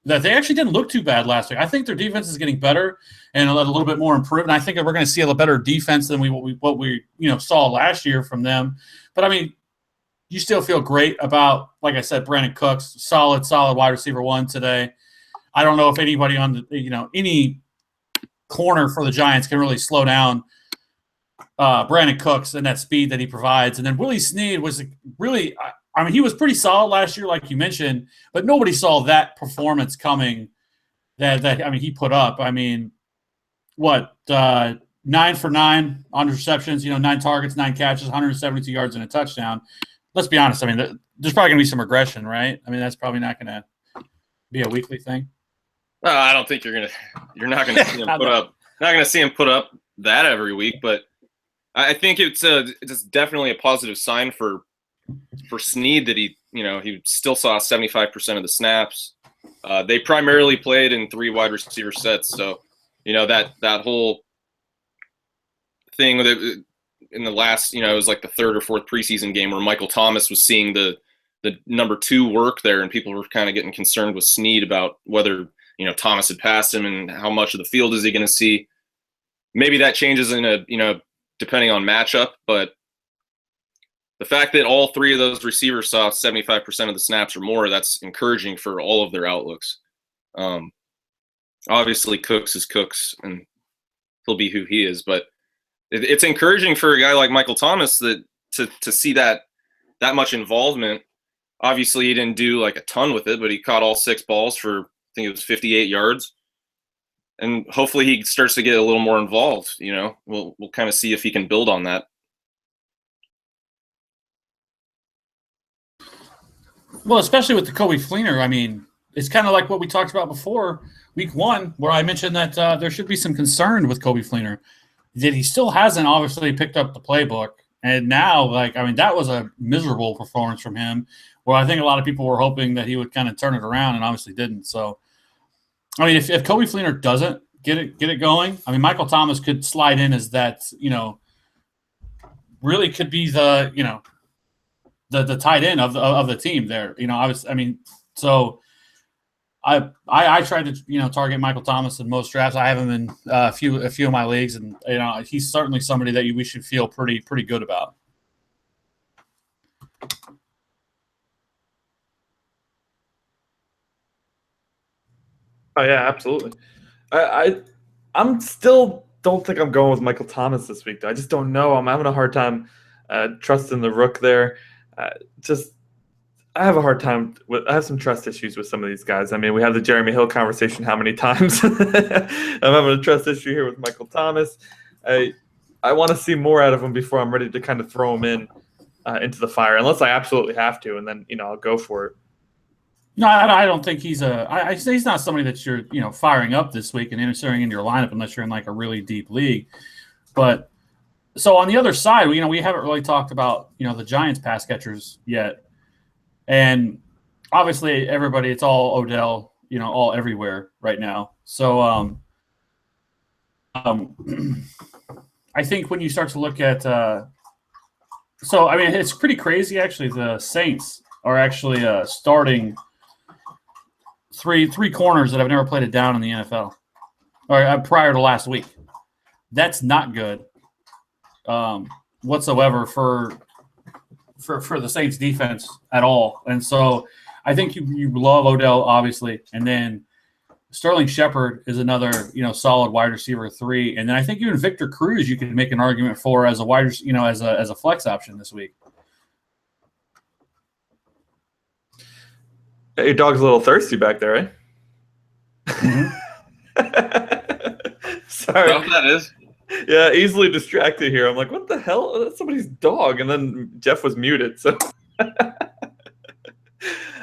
that they actually didn't look too bad last week. I think their defense is getting better and a little bit more improved. And I think that we're going to see a better defense than what we saw last year from them. But I mean, you still feel great about, like I said, Brandon Cooks, solid wide receiver 1 today. I don't know if anybody on the any corner for the Giants can really slow down Brandon Cooks and that speed that he provides. And then Willie Snead was really, I mean, he was pretty solid last year, like you mentioned, but nobody saw that performance coming that he put up. I mean, 9 for 9 on receptions, 9 targets, 9 catches, 172 yards and a touchdown. Let's be honest. I mean, there's probably going to be some regression, right? I mean, that's probably not going to be a weekly thing. I don't think you're not going to see him put up that every week, but I think it's definitely a positive sign for Snead that he still saw 75% of the snaps. They primarily played in 3 wide receiver sets, so that whole thing with it in the last, it was like the 3rd or 4th preseason game where Michael Thomas was seeing the number 2 work there, and people were kind of getting concerned with Snead about whether Thomas had passed him and how much of the field is he going to see. Maybe that changes depending on matchup, but the fact that all 3 of those receivers saw 75% of the snaps or more, that's encouraging for all of their outlooks. Obviously, Cooks is Cooks, and he'll be who he is, but it's encouraging for a guy like Michael Thomas that to see that much involvement. Obviously, he didn't do like a ton with it, but he caught all 6 balls for, I think it was 58 yards. And hopefully he starts to get a little more involved. We'll kind of see if he can build on that. Well, especially with the Coby Fleener, I mean, it's kind of like what we talked about before, week 1, where I mentioned that there should be some concern with Coby Fleener. That he still hasn't obviously picked up the playbook. And now, that was a miserable performance from him, where I think a lot of people were hoping that he would kind of turn it around and obviously didn't. So, I mean, if Coby Fleener doesn't get it going, I mean, Michael Thomas could slide in as that, really could be the tight end of the team there. So I tried to target Michael Thomas in most drafts. I have him in a few of my leagues, and he's certainly somebody that we should feel pretty good about. Oh yeah, absolutely. I'm still don't think I'm going with Michael Thomas this week, though. I just don't know. I'm having a hard time trusting the rook there. I have a hard time I have some trust issues with some of these guys. I mean, we have the Jeremy Hill conversation how many times? I'm having a trust issue here with Michael Thomas. I want to see more out of him before I'm ready to kind of throw him into the fire, unless I absolutely have to, and then I'll go for it. No, I don't think he's he's not somebody that you're firing up this week and inserting into your lineup unless you're in like a really deep league. But so on the other side, we haven't really talked about the Giants pass catchers yet. And obviously, everybody, it's all Odell, all everywhere right now. So, I think when you start to look at, it's pretty crazy. Actually, the Saints are actually starting three corners that have never played it down in the NFL, or prior to last week. That's not good whatsoever for the Saints defense at all. And so I think you love Odell, obviously. And then Sterling Shepard is another, solid wide receiver 3. And then I think even Victor Cruz, you could make an argument for as a wide, as a flex option this week. Yeah, your dog's a little thirsty back there, eh? Mm-hmm. Sorry. Well, that is. Yeah, easily distracted here. I'm like, what the hell? That's somebody's dog. And then Jeff was muted. So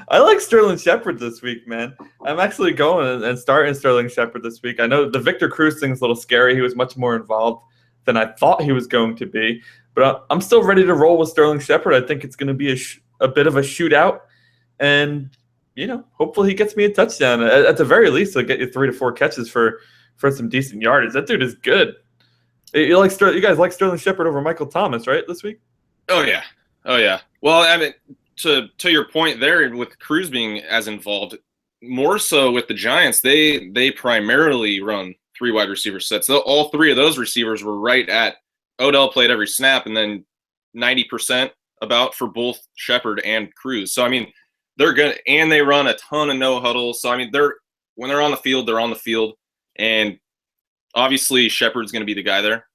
I like Sterling Shepard this week, man. I'm actually going and starting Sterling Shepard this week. I know the Victor Cruz thing's a little scary. He was much more involved than I thought he was going to be. But I'm still ready to roll with Sterling Shepard. I think it's going to be a bit of a shootout. And, hopefully he gets me a touchdown. At the very least, he'll get you 3 to 4 catches for some decent yardage. That dude is good. You guys like Sterling Shepard over Michael Thomas, right, this week? Oh yeah. Well, I mean, to your point there, with Cruz being as involved, more so with the Giants, they primarily run 3 wide receiver sets. All 3 of those receivers were right at Odell played every snap, and then 90% about for both Shepard and Cruz. So I mean, they're good, and they run a ton of no huddles. So I mean, when they're on the field, they're on the field, and obviously Shepard's going to be the guy there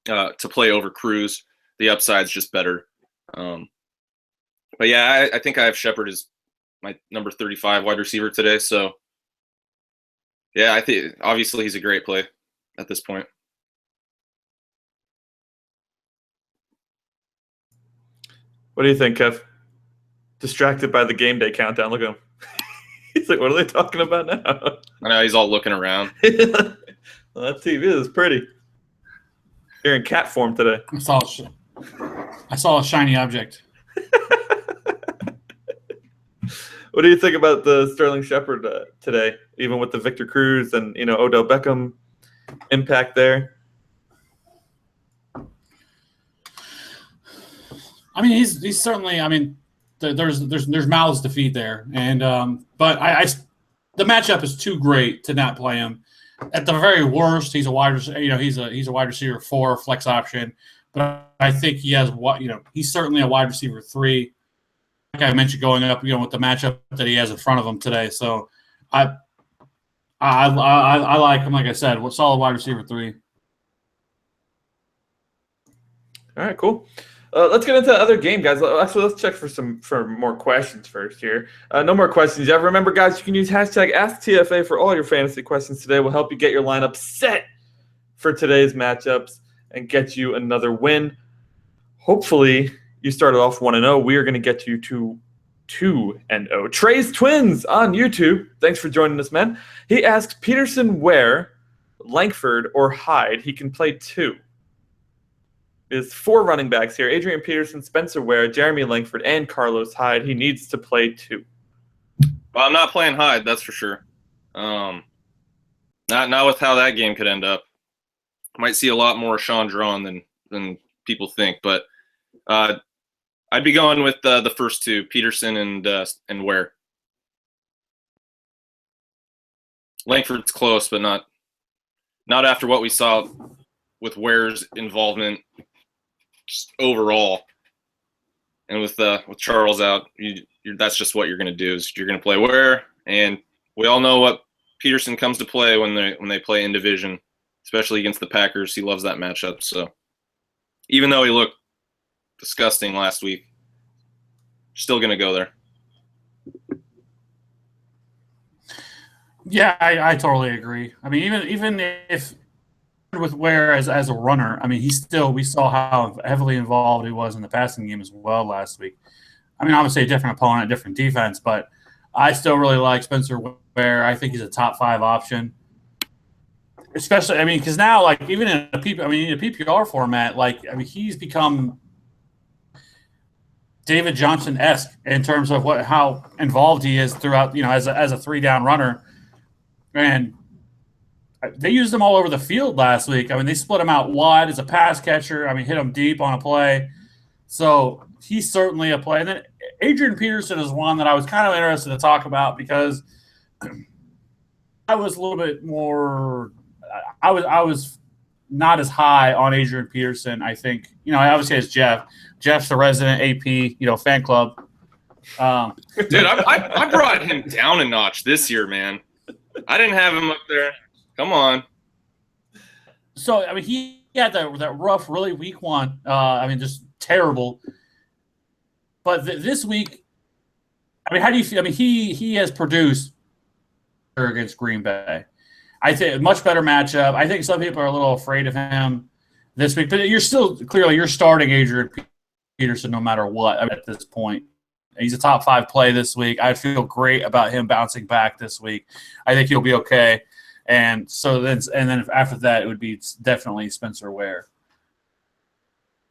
to play over Cruz. The upside's just better. But yeah, I think I have Shepard as my number 35 wide receiver today. So yeah, I think obviously he's a great play at this point. What do you think, Kev? Distracted by the game day countdown. Look at him. He's like, what are they talking about now? I know, he's all looking around. Well, that TV is pretty. You're in cat form today. I saw a shiny object. What do you think about the Sterling Shepard today, even with the Victor Cruz and Odell Beckham impact there? I mean, he's certainly. I mean, there's mouths to feed there, and but the matchup is too great to not play him. At the very worst, he's a wide he's a wide receiver 4 flex option, but I think he has he's certainly a wide receiver 3. Like I mentioned, going up with the matchup that he has in front of him today. So I like him. Like I said, solid wide receiver 3. All right, cool. Let's get into the other game, guys. Actually, let's check for more questions first here. No more questions yet. Remember, guys, you can use hashtag AskTFA for all your fantasy questions today. We'll help you get your lineup set for today's matchups and get you another win. Hopefully, you started off 1-0. We are going to get you to 2-0. Trey's Twins on YouTube. Thanks for joining us, man. He asks Peterson where, Langford, or Hyde. He can play 2. There's 4 running backs here: Adrian Peterson, Spencer Ware, Jeremy Langford, and Carlos Hyde. He needs to play 2. Well, I'm not playing Hyde, that's for sure. Not with how that game could end up. Might see a lot more Sean Drawn than people think, but I'd be going with the first 2, Peterson and Ware. Langford's close, but not after what we saw with Ware's involvement just overall, and with Charles out, that's just what you're going to do. Is you're going to play Ware, and we all know what Peterson comes to play when they play in division, especially against the Packers. He loves that matchup. So even though he looked disgusting last week, still going to go there. Yeah, I totally agree. I mean, even if with Ware as a runner, I mean, we saw how heavily involved he was in the passing game as well last week. I mean, obviously a different opponent, different defense, but I still really like Spencer Ware. I think he's a top 5 option. Especially, I mean, because now, like, even in a PPR format, like, I mean, he's become David Johnson-esque in terms of how involved he is throughout, as a 3-down runner. And they used him all over the field last week. I mean, they split him out wide as a pass catcher. I mean, hit him deep on a play. So he's certainly a play. And then Adrian Peterson is one that I was kind of interested to talk about because I was a little bit more – I was not as high on Adrian Peterson, I think. Obviously it's Jeff. Jeff's the resident AP, fan club. Dude, I brought him down a notch this year, man. I didn't have him up there. Come on. So, I mean, he had that rough, really weak one. I mean, just terrible. But this week, I mean, how do you feel? I mean, he has produced against Green Bay. I think a much better matchup. I think some people are a little afraid of him this week, but you're starting Adrian Peterson no matter what. I mean, at this point, he's a top 5 play this week. I feel great about him bouncing back this week. I think he'll be okay. And so then after that, it would be definitely Spencer Ware.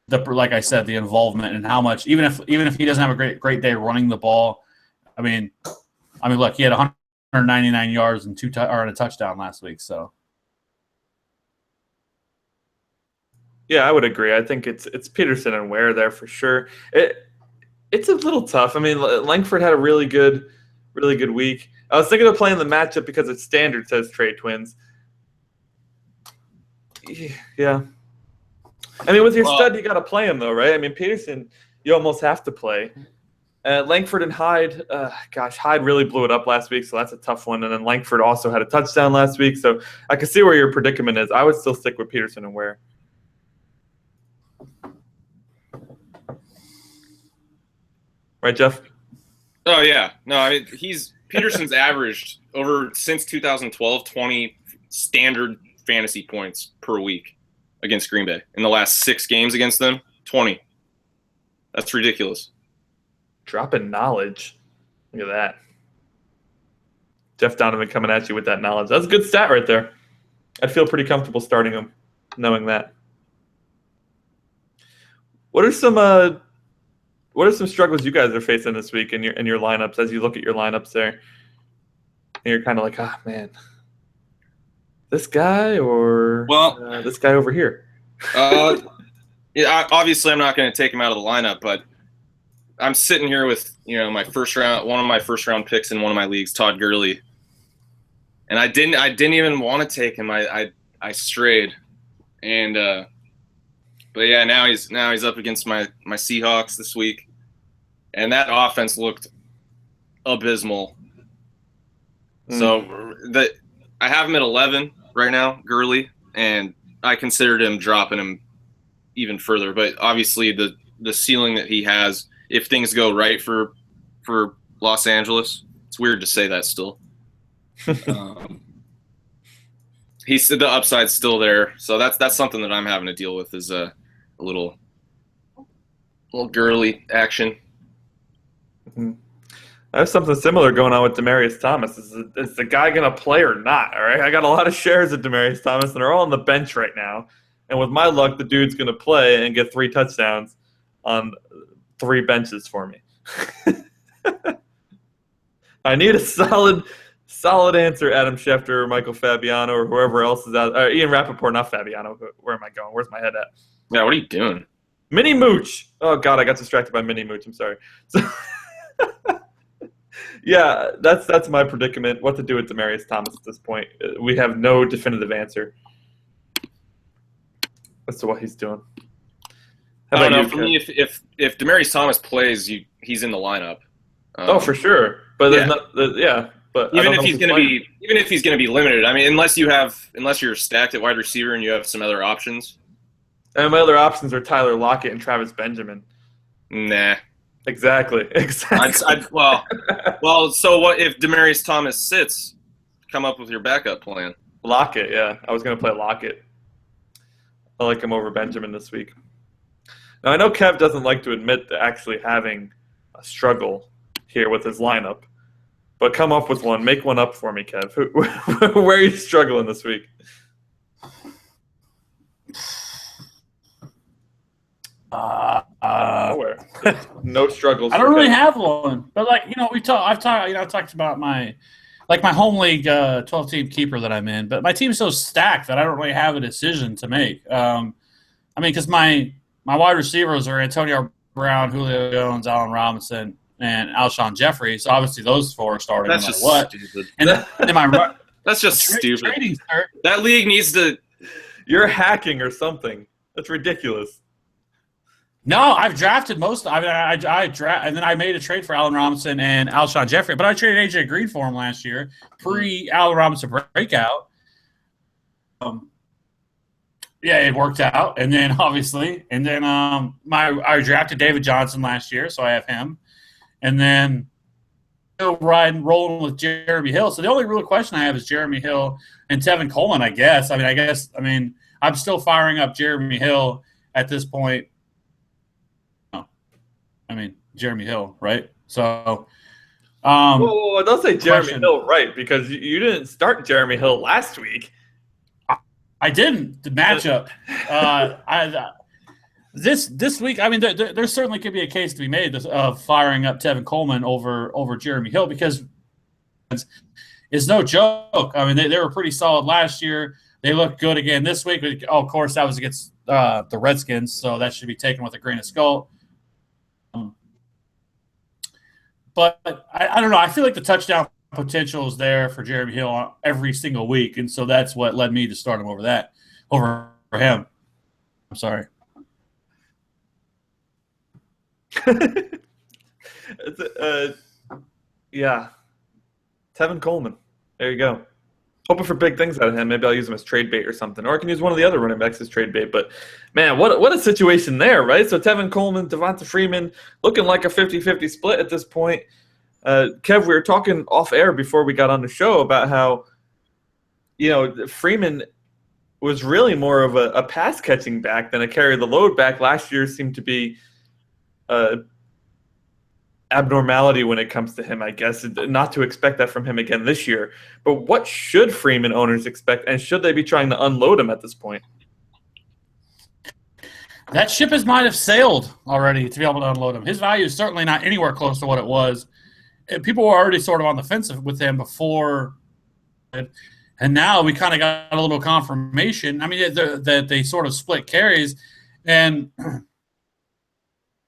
Like I said, the involvement and how much, even if he doesn't have a great day running the ball, I mean, look, he had 199 yards and a touchdown last week. So, yeah, I would agree. I think it's Peterson and Ware there for sure. It's a little tough. I mean, Langford had a really good Really good week. I was thinking of playing the matchup because it's standard, says Trey Twins. Yeah. I mean, with your stud, you got to play him, though, right? I mean, Peterson, you almost have to play. Langford and Hyde, Hyde really blew it up last week, so that's a tough one. And then Langford also had a touchdown last week, so I can see where your predicament is. I would still stick with Peterson and Ware. Right, Jeff? Oh, yeah. No, I mean, Peterson's averaged since 2012, 20 standard fantasy points per week against Green Bay. In the last 6 games against them, 20. That's ridiculous. Dropping knowledge. Look at that. Jeff Donovan coming at you with that knowledge. That's a good stat right there. I'd feel pretty comfortable starting him, knowing that. What are some struggles you guys are facing this week in your lineups as you look at your lineups there? And you're kind of like, man, this guy or this guy over here? Yeah, obviously I'm not going to take him out of the lineup, but I'm sitting here with one of my first round picks in one of my leagues, Todd Gurley, and I didn't even want to take him. I strayed, and but yeah, now he's up against my Seahawks this week, and that offense looked abysmal. So I have him at 11 right now, Gurley, and I considered him dropping him even further. But obviously the ceiling that he has, if things go right for Los Angeles, it's weird to say that still. He said the upside's still there, so that's something that I'm having to deal with is a little Gurley action. Mm-hmm. I have something similar going on with Demaryius Thomas. Is the guy going to play or not? All right, I got a lot of shares of Demaryius Thomas, and they're all on the bench right now. And with my luck, the dude's going to play and get 3 touchdowns on 3 benches for me. I need a solid answer, Adam Schefter or Michael Fabiano or whoever else is out. Ian Rappaport, not Fabiano. Where am I going? Where's my head at? Yeah, what are you doing? Mini Mooch. Oh, God, I got distracted by Mini Mooch. I'm sorry. So, yeah, that's my predicament. What to do with Demaryius Thomas at this point. We have no definitive answer as to what he's doing. I don't know. For me, if Demaryius Thomas plays, he's in the lineup. For sure. But but even if he's going to be limited, I mean, unless you're stacked at wide receiver and you have some other options. And my other options are Tyler Lockett and Travis Benjamin. Nah. Exactly. Well, so what if Demaryius Thomas sits? Come up with your backup plan. Lockett, yeah. I was going to play Lockett. I like him over Benjamin this week. Now, I know Kev doesn't like to admit to actually having a struggle here with his lineup, but come up with one. Make one up for me, Kev. Where are you struggling this week? Nowhere. No struggles. I don't really have one, but I've talked about my home league 12-team keeper that I'm in, but my team's so stacked that I don't really have a decision to make. Because my wide receivers are Antonio Brown, Julio Jones, Allen Robinson, and Alshon Jeffrey. So obviously those 4 are starting no matter what. Stupid. And then that's just stupid. That league needs to. You're hacking or something. That's ridiculous. No, I've drafted most. And then I made a trade for Allen Robinson and Alshon Jeffrey, but I traded AJ Green for him last year, pre-Allen Robinson breakout. Yeah, it worked out, and then I drafted David Johnson last year, so I have him, and then rolling with Jeremy Hill. So the only real question I have is Jeremy Hill and Tevin Coleman. I guess. I'm still firing up Jeremy Hill at this point. Jeremy Hill, right? So, whoa, don't say Jeremy Hill, right? Because you didn't start Jeremy Hill last week. I didn't. The matchup. This week, there certainly could be a case to be made of firing up Tevin Coleman over Jeremy Hill because it's no joke. They were pretty solid last year. They look good again this week. Of course, that was against the Redskins, so that should be taken with a grain of salt. But I don't know. I feel like the touchdown potential is there for Jeremy Hill every single week, and so that's what led me to start him over him. I'm sorry. Yeah. Tevin Coleman. There you go. Hoping for big things out of him. Maybe I'll use him as trade bait or something. Or I can use one of the other running backs as trade bait. But, man, what a situation there, right? So Tevin Coleman, Devonta Freeman, looking like a 50-50 split at this point. Kev, we were talking off air before we got on the show about how, Freeman was really more of a pass-catching back than a carry-the-load back. Last year seemed to be abnormality when it comes to him, I guess. Not to expect that from him again this year. But what should Freeman owners expect, and should they be trying to unload him at this point? That ship might have sailed already to be able to unload him. His value is certainly not anywhere close to what it was. People were already sort of on the fence with him before, and now we kind of got a little confirmation. I mean, that they sort of split carries, and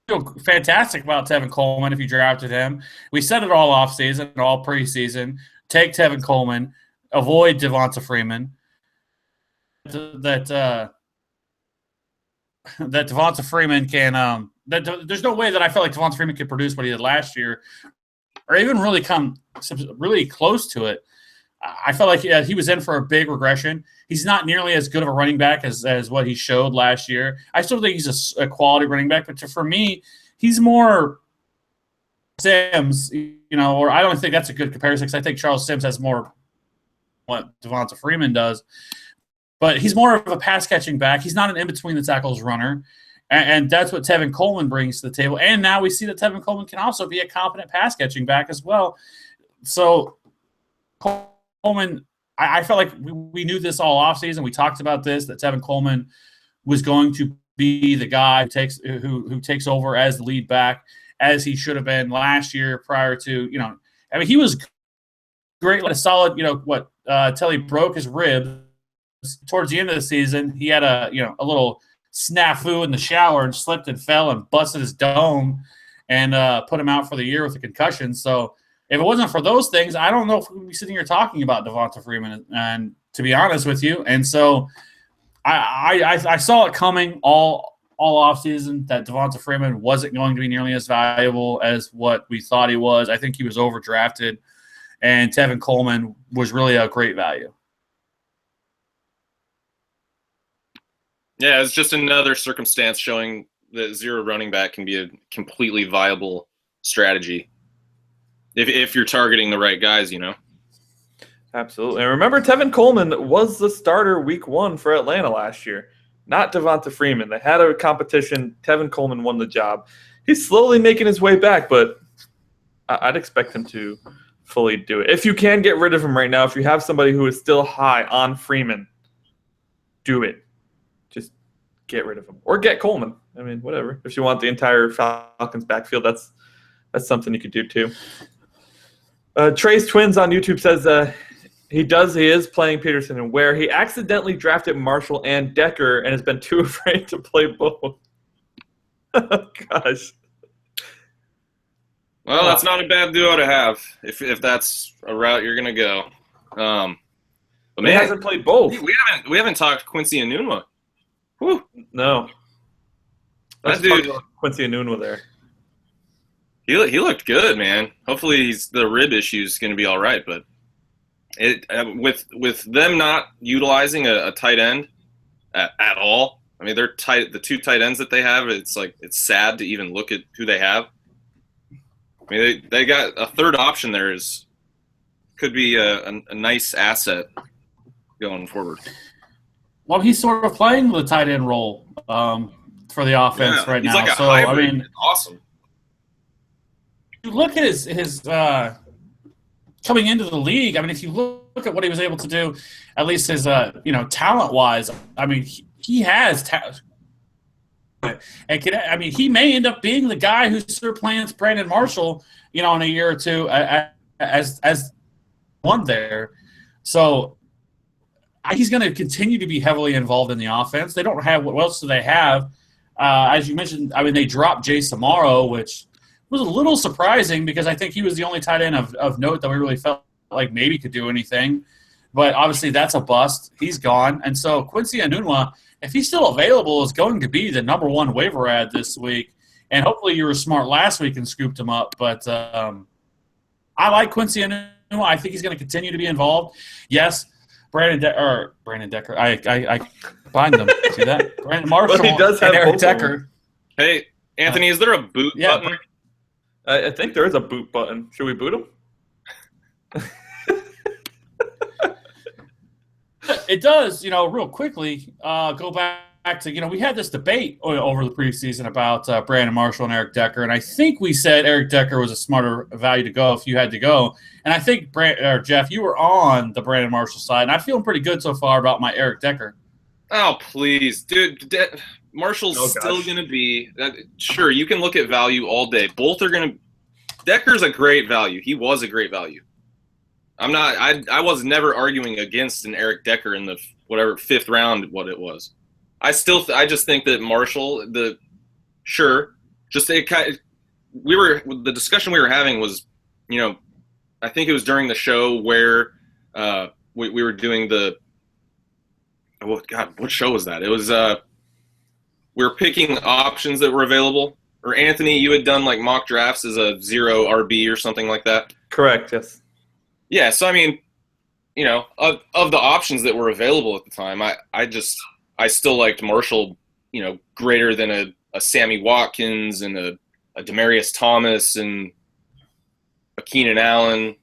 feel fantastic about Tevin Coleman if you drafted him. We said it all offseason, all preseason. Take Tevin Coleman, avoid Devonta Freeman. That Devonta Freeman can there's no way that I felt like Devonta Freeman could produce what he did last year, or even really come really close to it. I felt like he was in for a big regression. He's not nearly as good of a running back as what he showed last year. I still think he's a quality running back, but for me, he's more Sims, or I don't think that's a good comparison because I think Charles Sims has more what Devonta Freeman does. But he's more of a pass-catching back. He's not an in-between-the-tackles runner, and that's what Tevin Coleman brings to the table. And now we see that Tevin Coleman can also be a competent pass-catching back as well. So Coleman, I felt like we knew this all offseason. We talked about this, that Tevin Coleman was going to be the guy who takes over as the lead back, as he should have been last year prior to, I mean, he was great, like a solid, till he broke his ribs. Towards the end of the season, he had a little snafu in the shower and slipped and fell and busted his dome and put him out for the year with a concussion. So if it wasn't for those things, I don't know if we'd be sitting here talking about Devonta Freeman, and to be honest with you. And so I saw it coming all offseason that Devonta Freeman wasn't going to be nearly as valuable as what we thought he was. I think he was overdrafted, and Tevin Coleman was really a great value. Yeah, it's just another circumstance showing that zero running back can be a completely viable strategy if you're targeting the right guys, Absolutely. And remember, Tevin Coleman was the starter week 1 for Atlanta last year, not Devonta Freeman. They had a competition. Tevin Coleman won the job. He's slowly making his way back, but I'd expect him to fully do it. If you can get rid of him right now, if you have somebody who is still high on Freeman, do it. Just get rid of him. Or get Coleman. I mean, whatever. If you want the entire Falcons backfield, that's something you could do too. Trey's Twins on YouTube says he is playing Peterson and Ware. He accidentally drafted Marshall and Decker and has been too afraid to play both. Oh, gosh. Well, that's not a bad duo to have if that's a route you're going to go. But he hasn't played both. We haven't talked Quincy Enunwa. Whew. No. That dude, Quincy Enunwa there. He looked good, man. Hopefully the rib issue is going to be all right. But with them not utilizing a tight end at all, I mean, they're tight. The two tight ends that they have, it's sad to even look at who they have. I mean, they got a third option there could be a nice asset going forward. Well, he's sort of playing the tight end role for the offense right now. Like a so hybrid. I mean, it's awesome. You look at his coming into the league. I mean, if you look at what he was able to do, at least his talent wise. I mean, he has talent. And he may end up being the guy who supplants Brandon Marshall, in a year or two as one there. So he's going to continue to be heavily involved in the offense. They don't have – what else do they have? As you mentioned, I mean, they dropped Jay Samaro, which was a little surprising because I think he was the only tight end of note that we really felt like maybe could do anything. But obviously that's a bust. He's gone. And so Quincy Enunwa, if he's still available, is going to be the number one waiver ad this week. And hopefully you were smart last week and scooped him up. But I like Quincy Enunwa. I think he's going to continue to be involved. Yes, Brandon Decker. I bind them. See that? Brandon Marshall he does have and Eric Decker. Hey, Anthony, is there a boot button? I think there is a boot button. Should we boot him? It does, real quickly, go back to, we had this debate over the preseason about Brandon Marshall and Eric Decker, and I think we said Eric Decker was a smarter value to go if you had to go. And I think, Jeff, you were on the Brandon Marshall side, and I'm feeling pretty good so far about my Eric Decker. Oh, please. Dude, Marshall's still going to be – sure, you can look at value all day. Both are going to – Decker's a great value. He was a great value. I was never arguing against an Eric Decker in the fifth round, what it was. I just think that Marshall, the discussion we were having was, I think it was during the show where we were doing what show was that? It was we were picking options that were available. Or Anthony, you had done like mock drafts as a 0 RB or something like that. Correct. Yes. Yeah, so I mean, of the options that were available at the time, I still liked Marshall, greater than a Sammy Watkins and a Demaryius Thomas and a Keenan Allen.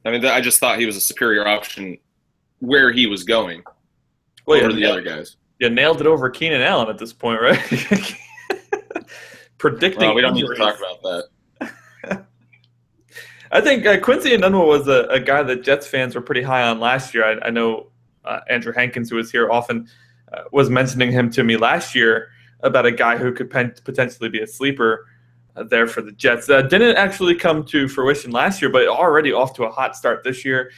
I mean, I just thought he was a superior option where he was going over the other guys. You nailed it over Keenan Allen at this point, right? Predicting. Well, we don't need to talk about that. I think Quincy Enunwa was a guy that Jets fans were pretty high on last year. I know Andrew Hankins, who was here often, was mentioning him to me last year about a guy who could potentially be a sleeper there for the Jets. Didn't actually come to fruition last year, but already off to a hot start this year.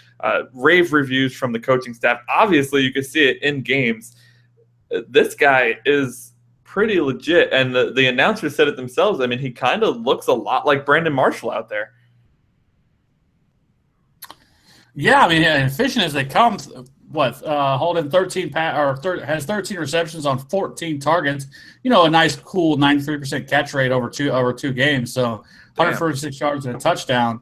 Rave reviews from the coaching staff. Obviously, you can see it in games. This guy is pretty legit, and the announcers said it themselves. I mean, he kind of looks a lot like Brandon Marshall out there. Yeah, I mean, efficient as they come. Holding 13 has 13 receptions on 14 targets. A nice, cool 93% catch rate over two games. So 146 yards and a touchdown.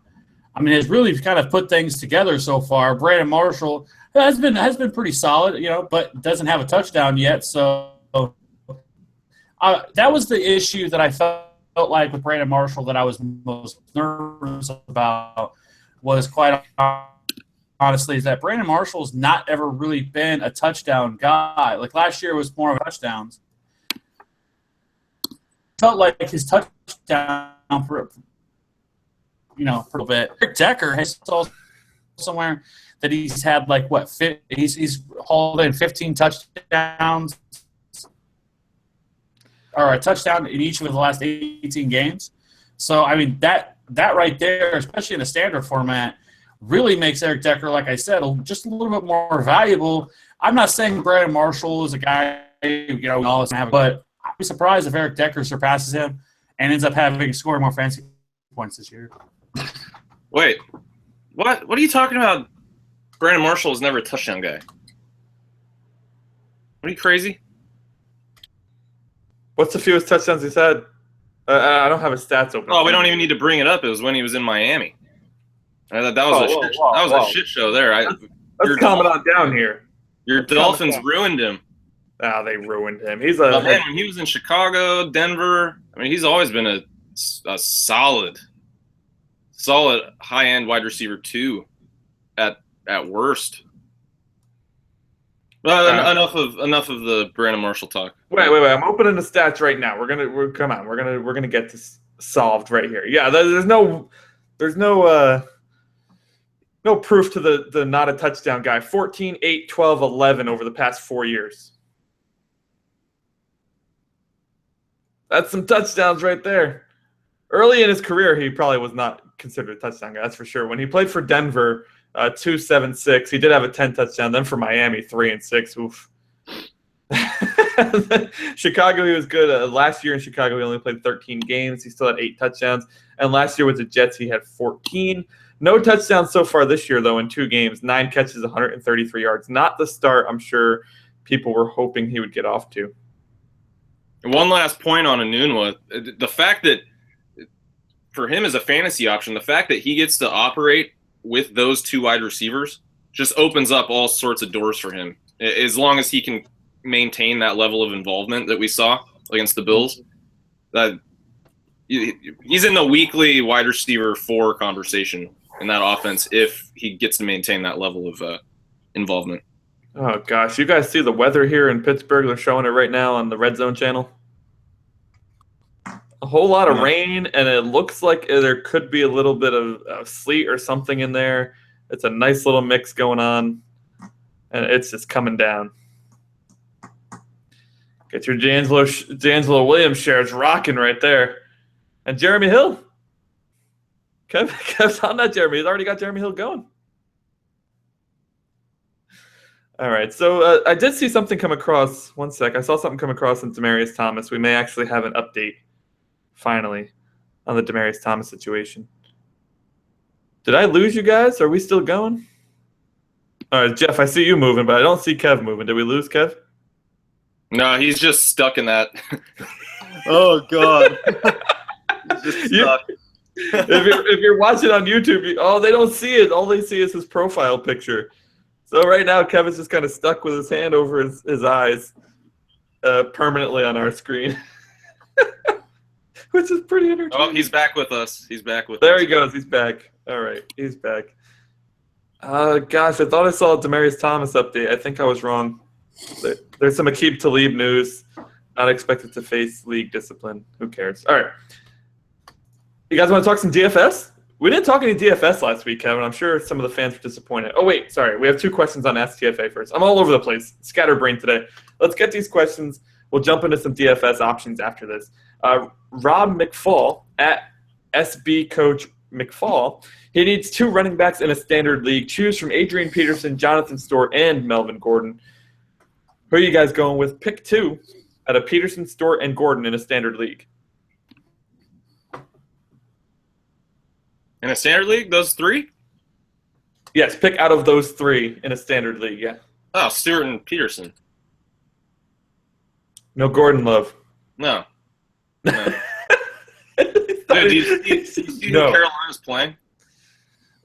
I mean, it's really kind of put things together so far. Brandon Marshall has been pretty solid, but doesn't have a touchdown yet. So that was the issue that I felt like with Brandon Marshall that I was most nervous about. Was quite honestly, is that Brandon Marshall's not ever really been a touchdown guy. Like last year was more of touchdowns. Felt like his touchdown for a little bit. Eric Decker has told somewhere that he's had he's hauled in 15 touchdowns or a touchdown in each of the last 18 games. So I mean that right there, especially in a standard format, really makes Eric Decker, like I said, just a little bit more valuable. I'm not saying Brandon Marshall is a guy, but I'd be surprised if Eric Decker surpasses him and ends up scoring more fantasy points this year. Wait, what are you talking about? Brandon Marshall was never a touchdown guy. Are you crazy? What's the fewest touchdowns he's had? I don't have his stats open. Oh, we don't even need to bring it up. It was when he was in Miami. That was a shit show there. Let's calm it on down here. Your Dolphins ruined him. They ruined him. When he was in Chicago, Denver, I mean, he's always been a solid high-end wide receiver too, at worst. Well, enough of the Brandon Marshall talk. Wait. I'm opening the stats right now. We're gonna get this solved right here. Yeah, there's no proof to the not a touchdown guy. 14, 8, 12, 11 over the past 4 years. That's some touchdowns right there. Early in his career, he probably was not considered a touchdown guy, that's for sure. When he played for Denver, 2-7-6, he did have a 10 touchdown. Then for Miami, 3 and 6. Oof. Chicago, he was good. Last year in Chicago, he only played 13 games. He still had 8 touchdowns. And last year with the Jets, he had 14. No touchdowns so far this year, though, in 2 games. 9 catches, 133 yards. Not the start I'm sure people were hoping he would get off to. And one last point on Enunwa, the fact that for him as a fantasy option, the fact that he gets to operate with those 2 wide receivers just opens up all sorts of doors for him. As long as he can maintain that level of involvement that we saw against the Bills, that he's in the weekly wide receiver 4 conversation in that offense if he gets to maintain that level of involvement. Oh, gosh. You guys see the weather here in Pittsburgh? They're showing it right now on the Red Zone channel. A whole lot of rain, and it looks like there could be a little bit of sleet or something in there. It's a nice little mix going on, and it's just coming down. Get your D'Angelo Williams shares rocking right there. And Jeremy Hill. Kev's on that Jeremy. He's already got Jeremy Hill going. All right, so I did see something come across. One sec. I saw something come across in Demaryius Thomas. We may actually have an update, finally, on the Demaryius Thomas situation. Did I lose you guys? Are we still going? All right, Jeff, I see you moving, but I don't see Kev moving. Did we lose Kev? No, he's just stuck in that. Oh, God. He's just stuck. If you're watching on YouTube, they don't see it. All they see is his profile picture. So right now, Kevin's just kind of stuck with his hand over his eyes permanently on our screen, which is pretty entertaining. Oh, he's back with us. There he goes. He's back. All right, he's back. Gosh, I thought I saw a Demaryius Thomas update. I think I was wrong. There's some Aqib Talib news. Not expected to face league discipline. Who cares? All right. You guys want to talk some DFS? We didn't talk any DFS last week, Kevin. I'm sure some of the fans were disappointed. Oh, wait. Sorry. We have 2 questions on Ask TFA first. I'm all over the place. Scatterbrained today. Let's get these questions. We'll jump into some DFS options after this. Rob McFall at SB Coach McFall. He needs 2 running backs in a standard league. Choose from Adrian Peterson, Jonathan Stewart, and Melvin Gordon. Who are you guys going with? Pick 2 out of Peterson, Stewart, and Gordon in a standard league. In a standard league, those 3? Yes, pick out of those 3 in a standard league, yeah. Oh, Stewart and Peterson. No Gordon love. No. Dude, do you see who Carolina's playing?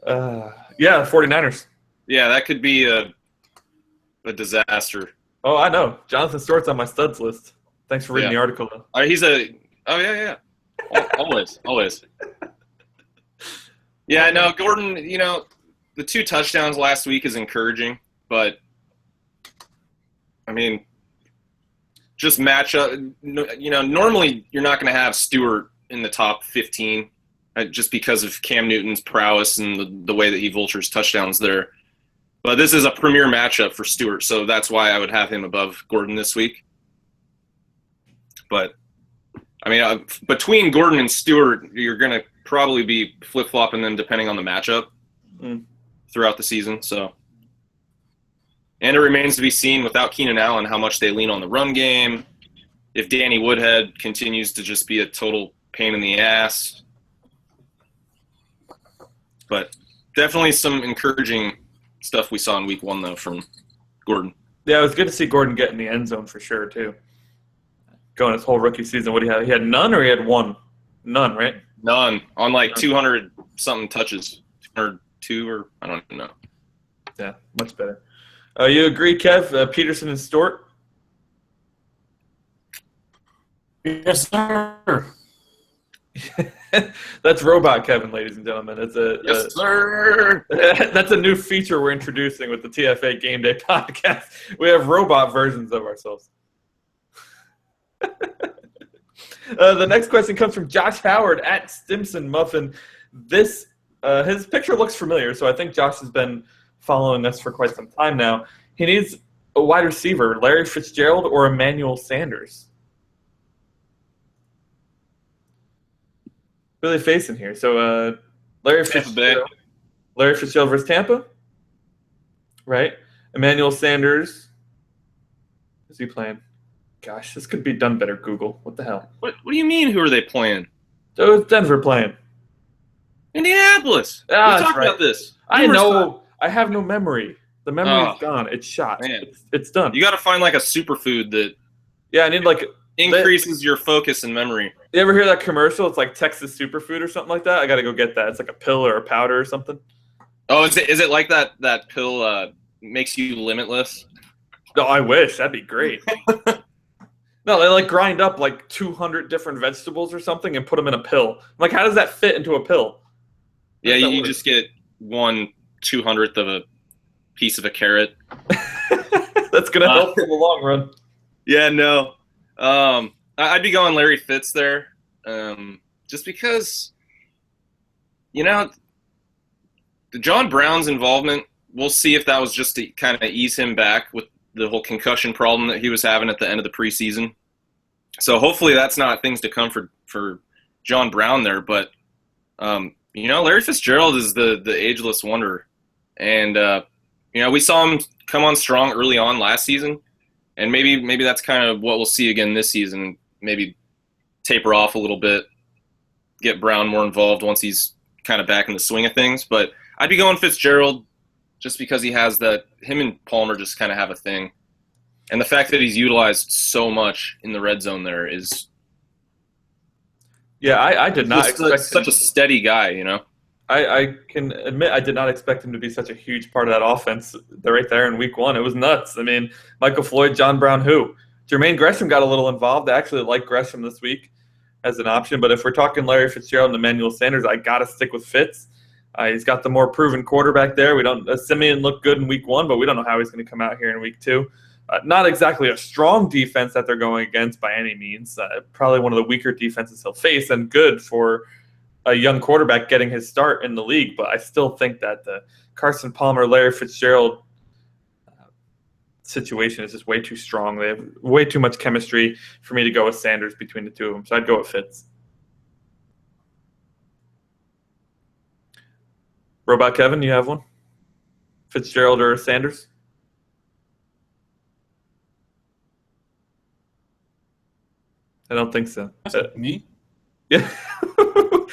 Yeah, 49ers. Yeah, that could be a disaster. Oh, I know. Jonathan Stewart's on my studs list. Thanks for reading the article, though. Yeah. Always. Yeah, no, Gordon, the 2 touchdowns last week is encouraging, but, I mean, just match up. Normally you're not going to have Stewart in the top 15 just because of Cam Newton's prowess and the way that he vultures touchdowns there. But this is a premier matchup for Stewart, so that's why I would have him above Gordon this week. But, I mean, between Gordon and Stewart, you're going to probably be flip-flopping them depending on the matchup throughout the season. So, and it remains to be seen without Keenan Allen how much they lean on the run game. If Danny Woodhead continues to just be a total pain in the ass. But definitely some encouraging stuff we saw in week 1, though, from Gordon. Yeah, it was good to see Gordon get in the end zone for sure, too. Going his whole rookie season, what did he have? He had none or he had 1? None, right? None. On like 200-something touches. 202 or I don't even know. Yeah, much better. You agree, Kev? Peterson and Stewart? Yes, sir. That's Robot Kevin, ladies and gentlemen. Yes, sir. That's a new feature we're introducing with the TFA Game Day podcast. We have robot versions of ourselves. The next question comes from Josh Howard at Stimson Muffin. His picture looks familiar, so I think Josh has been following us for quite some time now. He needs a wide receiver, Larry Fitzgerald or Emmanuel Sanders. Really facing here. So Larry Fitzgerald versus Tampa, right? Emmanuel Sanders. Is he playing? Gosh, this could be done better, Google. What the hell? What do you mean, who are they playing? So it's Denver playing. Indianapolis. Ah, We talked right. about this. I know. I have no memory. The memory's gone. It's shot. Man. It's done. You got to find like a superfood that I need like increases your focus and memory. You ever hear that commercial? It's like Texas Superfood or something like that. I got to go get that. It's like a pill or a powder or something. Oh, is it like that pill makes you limitless? No, I wish. That'd be great. No, they like grind up like 200 different vegetables or something and put them in a pill. I'm like, how does that fit into a pill? Yeah, you just get 1/200th of a piece of a carrot. That's gonna help in the long run. Yeah, no. I'd be going Larry Fitz there, just because, the John Brown's involvement. We'll see if that was just to kind of ease him back with the whole concussion problem that he was having at the end of the preseason. So hopefully that's not things to come for John Brown there. But, Larry Fitzgerald is the ageless wonder. And, we saw him come on strong early on last season. And maybe that's kind of what we'll see again this season. Maybe taper off a little bit, get Brown more involved once he's kind of back in the swing of things. But I'd be going Fitzgerald just because he has that. Him and Palmer just kind of have a thing. And the fact that he's utilized so much in the red zone there is. Yeah, I did not expect such a steady guy, I can admit I did not expect him to be such a huge part of that offense. They're right there in week 1. It was nuts. I mean, Michael Floyd, John Brown, who? Jermaine Gresham got a little involved. I actually like Gresham this week as an option. But if we're talking Larry Fitzgerald and Emmanuel Sanders, I got to stick with Fitz. He's got the more proven quarterback there. Simeon looked good in week 1, but we don't know how he's going to come out here in week 2. Not exactly a strong defense that they're going against by any means. Probably one of the weaker defenses he'll face, and good for a young quarterback getting his start in the league. But I still think that the Carson Palmer, Larry Fitzgerald situation is just way too strong. They have way too much chemistry for me to go with Sanders between the two of them. So I'd go with Fitz. Robot Kevin, you have one? Fitzgerald or Sanders? I don't think so. Me? Yeah.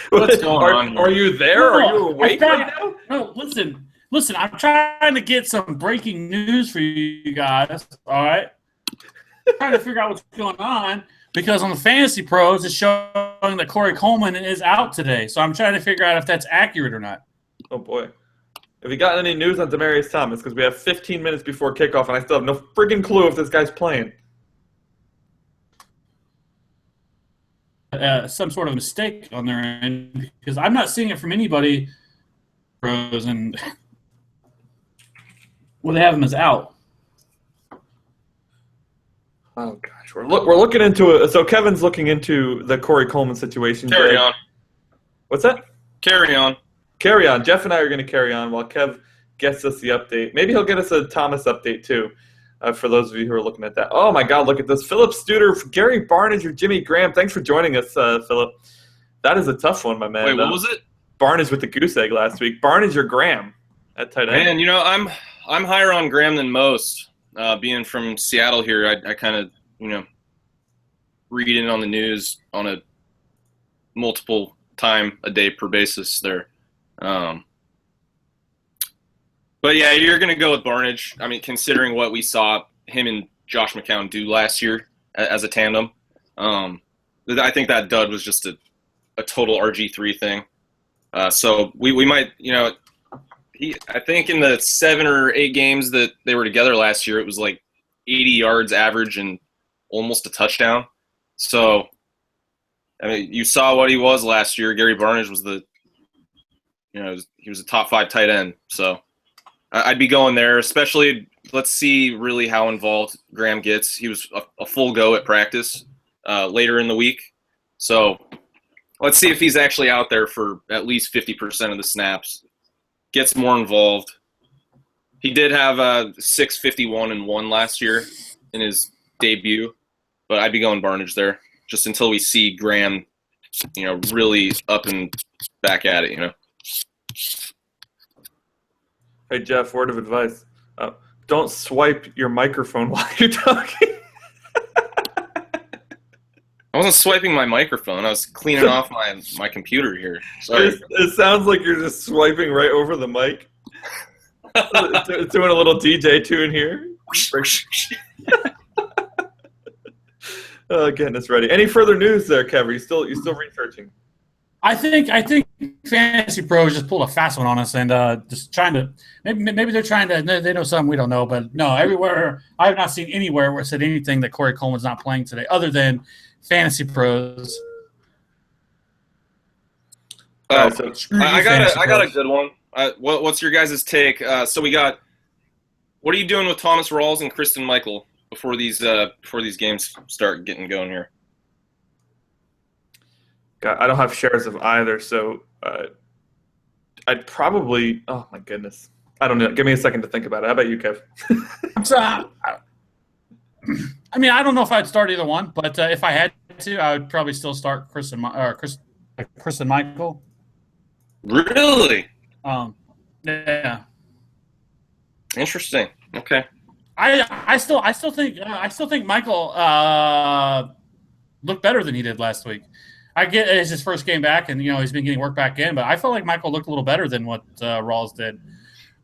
What's going on here? Are you there? Are you awake right now? No, listen. I'm trying to get some breaking news for you guys. All right, trying to figure out what's going on because on the Fantasy Pros it's showing that Corey Coleman is out today. So I'm trying to figure out if that's accurate or not. Oh boy. Have you gotten any news on Demaryius Thomas? Because we have 15 minutes before kickoff, and I still have no friggin' clue if this guy's playing. Some sort of mistake on their end because I'm not seeing it from anybody. Pros and they have him as out. Oh gosh, we're looking into it. So Kevin's looking into the Corey Coleman situation. Carry on. What's that? Carry on. Carry on. Jeff and I are going to carry on while Kev gets us the update. Maybe he'll get us a Thomas update too. For those of you who are looking at that. Oh, my God, look at this. Philip Studer, Gary Barnidge, or Jimmy Graham. Thanks for joining us, Philip. That is a tough one, my man. Wait, what was it? Barnidge with the goose egg last week. Barnidge or Graham at tight end? Man, I'm higher on Graham than most. Being from Seattle here, I kind of, read in on the news on a multiple time a day per basis there. But yeah, you're going to go with Barnidge. I mean, considering what we saw him and Josh McCown do last year as a tandem, I think that dud was just a total RG3 thing. So we might, I think in the 7 or 8 games that they were together last year, it was like 80 yards average and almost a touchdown. So, I mean, you saw what he was last year. Gary Barnidge was he was a top 5 tight end. So I'd be going there, especially let's see really how involved Graham gets. He was a full go at practice later in the week. So let's see if he's actually out there for at least 50% of the snaps, gets more involved. He did have a 651-1 last year in his debut, but I'd be going Barnidge there just until we see Graham, really up and back at it, Hey, Jeff, word of advice. Don't swipe your microphone while you're talking. wasn't swiping my microphone. I was cleaning off my computer here. Sorry. It sounds like you're just swiping right over the mic. Doing a little DJ tune here. Oh, goodness, ready. Any further news there, Kev? You still researching? I think Fantasy Pros just pulled a fast one on us and just trying to maybe they're trying to they know something we don't know, but no, everywhere I have not seen anywhere where it said anything that Corey Coleman's not playing today, other than Fantasy Pros. I got a good one. What's your guys' take? So we got. What are you doing with Thomas Rawls and Kristen Michael before these games start getting going here? I don't have shares of either, so I'd probably. Oh my goodness, I don't know. Give me a second to think about it. How about you, Kev? I mean, I don't know if I'd start either one, but if I had to, I would probably still start Kristen Michael. Really? Yeah. Interesting. Okay. I still think Michael looked better than he did last week. I get it's his first game back, and he's been getting work back in, but I felt like Michael looked a little better than what Rawls did.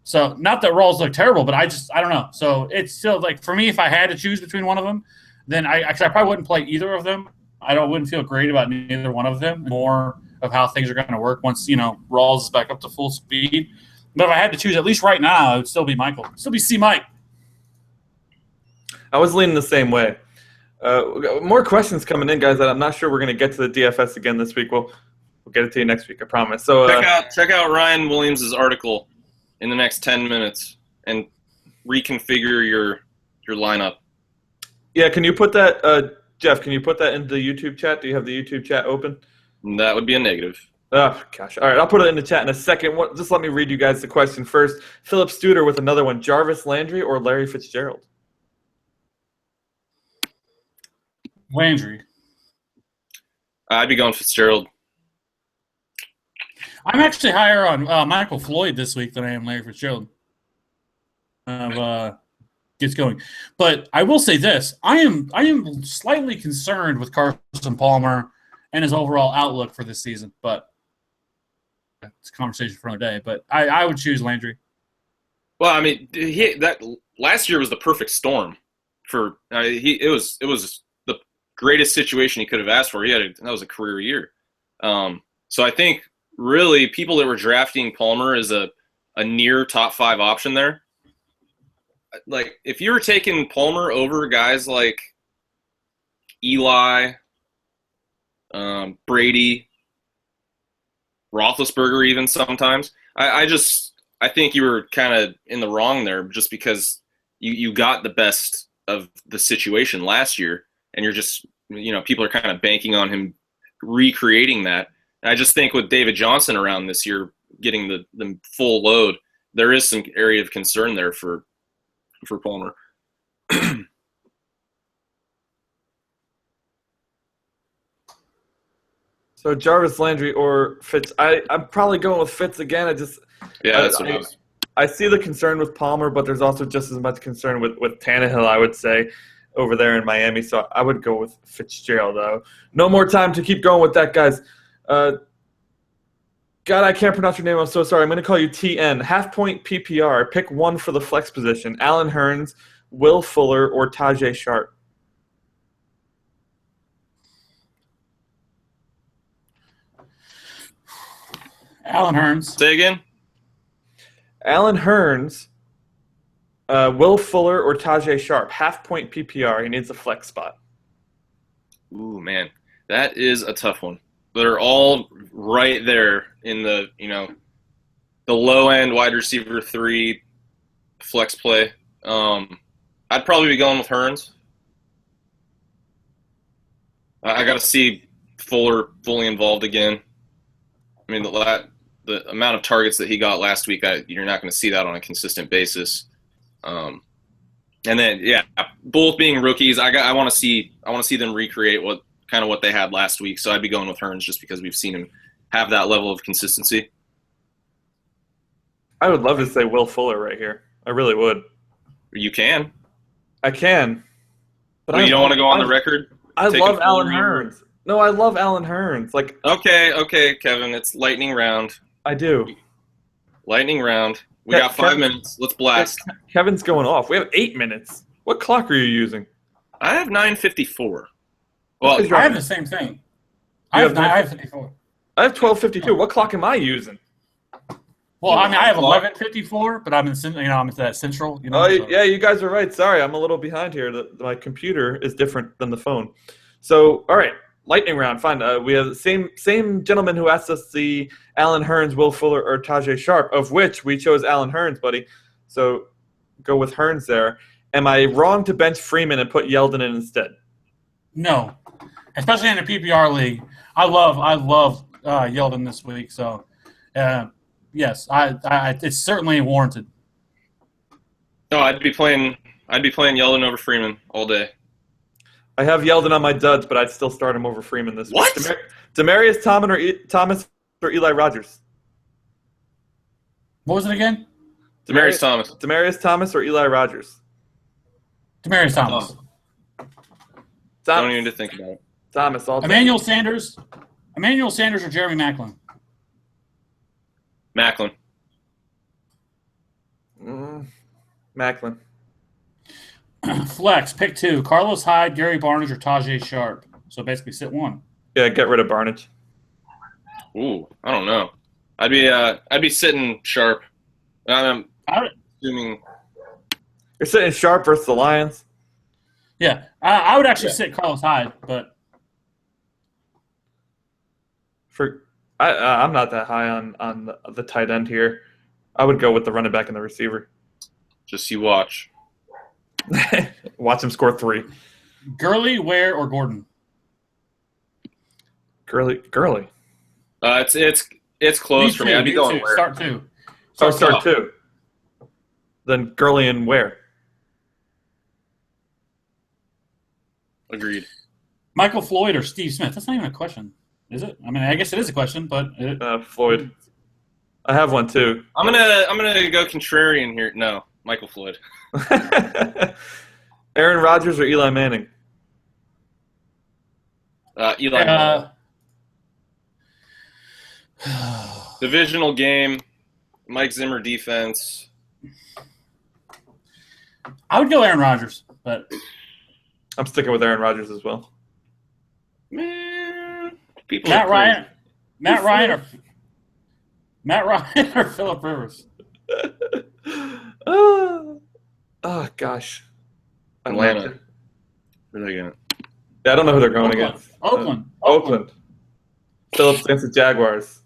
So not that Rawls looked terrible, but I don't know. So it's still like for me, if I had to choose between one of them, then I probably wouldn't play either of them. Wouldn't feel great about neither one of them. More of how things are going to work once Rawls is back up to full speed. But if I had to choose, at least right now, it would still be Michael. Still be C. Mike. I was leaning the same way. More questions coming in, guys. That I'm not sure we're going to get to the DFS again this week. We'll get it to you next week, I promise. So check out Ryan Williams' article in the next 10 minutes and reconfigure your lineup. Yeah, can you put that, Jeff? Can you put that into the YouTube chat? Do you have the YouTube chat open? That would be a negative. Oh, gosh. All right, I'll put it in the chat in a second. Just let me read you guys the question first. Philip Studer with another one. Jarvis Landry or Larry Fitzgerald? Landry. I'd be going Fitzgerald. I'm actually higher on Michael Floyd this week than I am Larry Fitzgerald. Gets going, but I will say this: I am slightly concerned with Carson Palmer and his overall outlook for this season. But it's a conversation for another day. But I would choose Landry. Well, I mean, that last year was the perfect storm for it was the greatest situation he could have asked for. That was a career year. So I think really people that were drafting Palmer as a near top 5 option there. Like if you were taking Palmer over guys like Eli, Brady, Roethlisberger, even sometimes, I think you were kind of in the wrong there just because you got the best of the situation last year, and you're just people are kind of banking on him recreating that. And I just think with David Johnson around this year getting the full load, there is some area of concern there for Palmer. So Jarvis Landry or Fitz. I'm probably going with Fitz again. That's what I was. I see the concern with Palmer, but there's also just as much concern with Tannehill, I would say, over there in Miami. So I would go with Fitzgerald, though. No more time to keep going with that, guys. God, I can't pronounce your name. I'm so sorry. I'm going to call you TN. Half-point PPR. Pick one for the flex position. Allen Hurns, Will Fuller, or Tajay Sharp. Allen Hurns. Say again? Allen Hurns, Will Fuller, or Tajay Sharp. Half-point PPR. He needs a flex spot. Ooh, man. That is a tough one. They're all right there in the low-end wide receiver 3 flex play. I'd probably be going with Hurns. I got to see Fuller fully involved again. I mean, the amount of targets that he got last week, you're not going to see that on a consistent basis. And then, both being rookies, I want to see them recreate what they had last week. So I'd be going with Hurns just because we've seen him have that level of consistency. I would love to say Will Fuller right here. I really would. You can. I can. But you don't want to go on the record? I love Allen Hurns. No, I love Alan Hearns. Like, Okay, Kevin. It's lightning round. I do. Lightning round. We got 5 minutes. Let's blast. Kevin's going off. We have 8 minutes. What clock are you using? I have 9:54. Well, I have the same thing. I have 54. I have 12:52. What clock am I using? Well, I mean, I have 11:54, but I'm I'm at that central. Oh, yeah, you guys are right. Sorry, I'm a little behind here. My computer is different than the phone. So, all right, lightning round. Fine. We have the same gentleman who asked us the Alan Hearns, Will Fuller, or Tajay Sharp, of which we chose Alan Hearns, buddy. So, go with Hearns there. Am I wrong to bench Freeman and put Yeldon in instead? No, especially in a PPR league. I love Yeldon this week. So, yes, it's certainly warranted. No, I'd be playing Yeldon over Freeman all day. I have Yeldon on my duds, but I'd still start him over Freeman this week. What? Demaryius Thomas or Eli Rogers? What was it again? Demaryius Thomas. Demaryius Thomas or Eli Rogers? Demaryius Thomas. Don't even to think about it. Thomas all day. Emmanuel Sanders or Jeremy Maclin? Maclin. Maclin. Flex, pick 2. Carlos Hyde, Gary Barnage, or Tajay Sharp. So basically sit 1. Yeah, get rid of Barnage. Ooh, I don't know. I'd be sitting Sharp. I'm assuming you're sitting Sharp versus the Lions. Yeah, I would actually sit Carlos Hyde, but I'm not that high on the tight end here. I would go with the running back and the receiver. Just you watch. Watch him score 3. Gurley, Ware, or Gordon? Gurley. It's close for me. I'd be going Ware. Start 2. Start 2. Then Gurley and Ware. Agreed. Michael Floyd or Steve Smith? That's not even a question, is it? I mean, I guess it is a question, but Floyd. I have one too. I'm gonna go contrarian here. No, Michael Floyd. Aaron Rodgers or Eli Manning? Eli Manning. Divisional game. Mike Zimmer defense. I would go Aaron Rodgers, but I'm sticking with Aaron Rodgers as well. Man, Matt Ryan or Phillip Rivers? Oh gosh. Atlanta. Where are they going? Yeah, I don't know who they're going against. Oakland. Phillips against the Jaguars.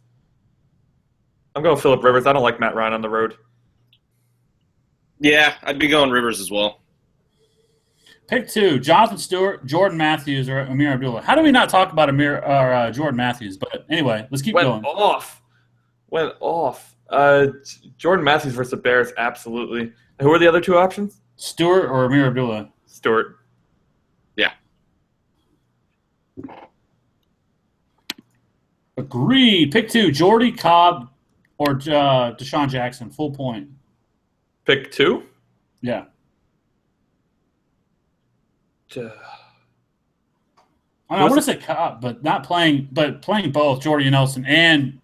I'm going Phillip Rivers. I don't like Matt Ryan on the road. Yeah, I'd be going Rivers as well. Pick 2: Jonathan Stewart, Jordan Matthews, or Amir Abdullah. How do we not talk about Jordan Matthews? But anyway, let's keep going. Went off. Jordan Matthews versus the Bears, absolutely. And who are the other 2 options? Stewart or Amir Abdullah? Stewart. Yeah. Agreed. Pick 2: Jordy, Cobb, or Deshaun Jackson. Full point. Pick 2? Yeah. I want to say Cobb, but playing both Jordy Nelson and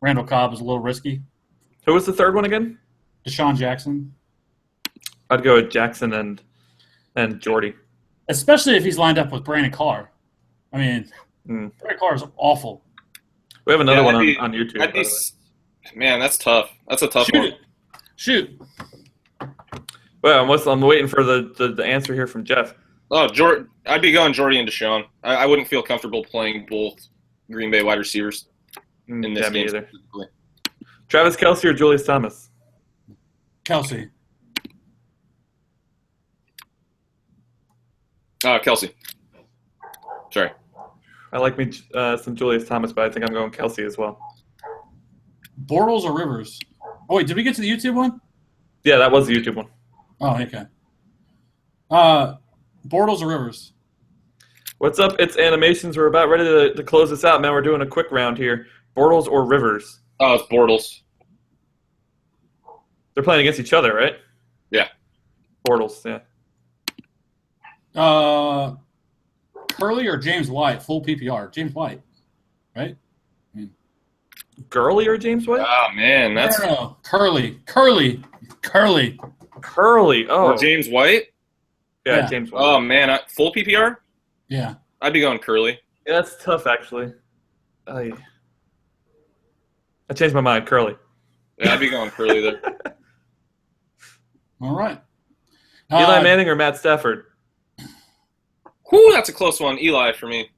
Randall Cobb is a little risky. Who was the third one again? Deshaun Jackson. I'd go with Jackson and Jordy. Especially if he's lined up with Brandon Carr. I mean, Brandon Carr is awful. We have another one on YouTube. Man, that's tough. That's a tough one. Shoot. Well, I'm waiting for the answer here from Jeff. Oh, I'd be going Jordy and Deshaun. I wouldn't feel comfortable playing both Green Bay wide receivers in this game. Either. Travis Kelce or Julius Thomas? Kelce. Kelce. Sorry. I like me some Julius Thomas, but I think I'm going Kelce as well. Bortles or Rivers? Oh, wait, did we get to the YouTube one? Yeah, that was the YouTube one. Oh, okay. Bortles or Rivers? What's up? It's Animations. We're about ready to close this out, man. We're doing a quick round here. Bortles or Rivers? Oh, it's Bortles. They're playing against each other, right? Yeah. Bortles, yeah. Curly or James White? Full PPR. James White, right? Gurley or James White? Oh man, that's No. Curly. Curly. Oh, James White. yeah, Yeah. James White. Oh man, full PPR. Yeah. I'd be going Curly. Yeah, that's tough, actually. I changed my mind. Curly. Yeah, I'd be going Curly there. All right. Eli Manning or Matt Stafford? Whew, that's a close one. Eli for me.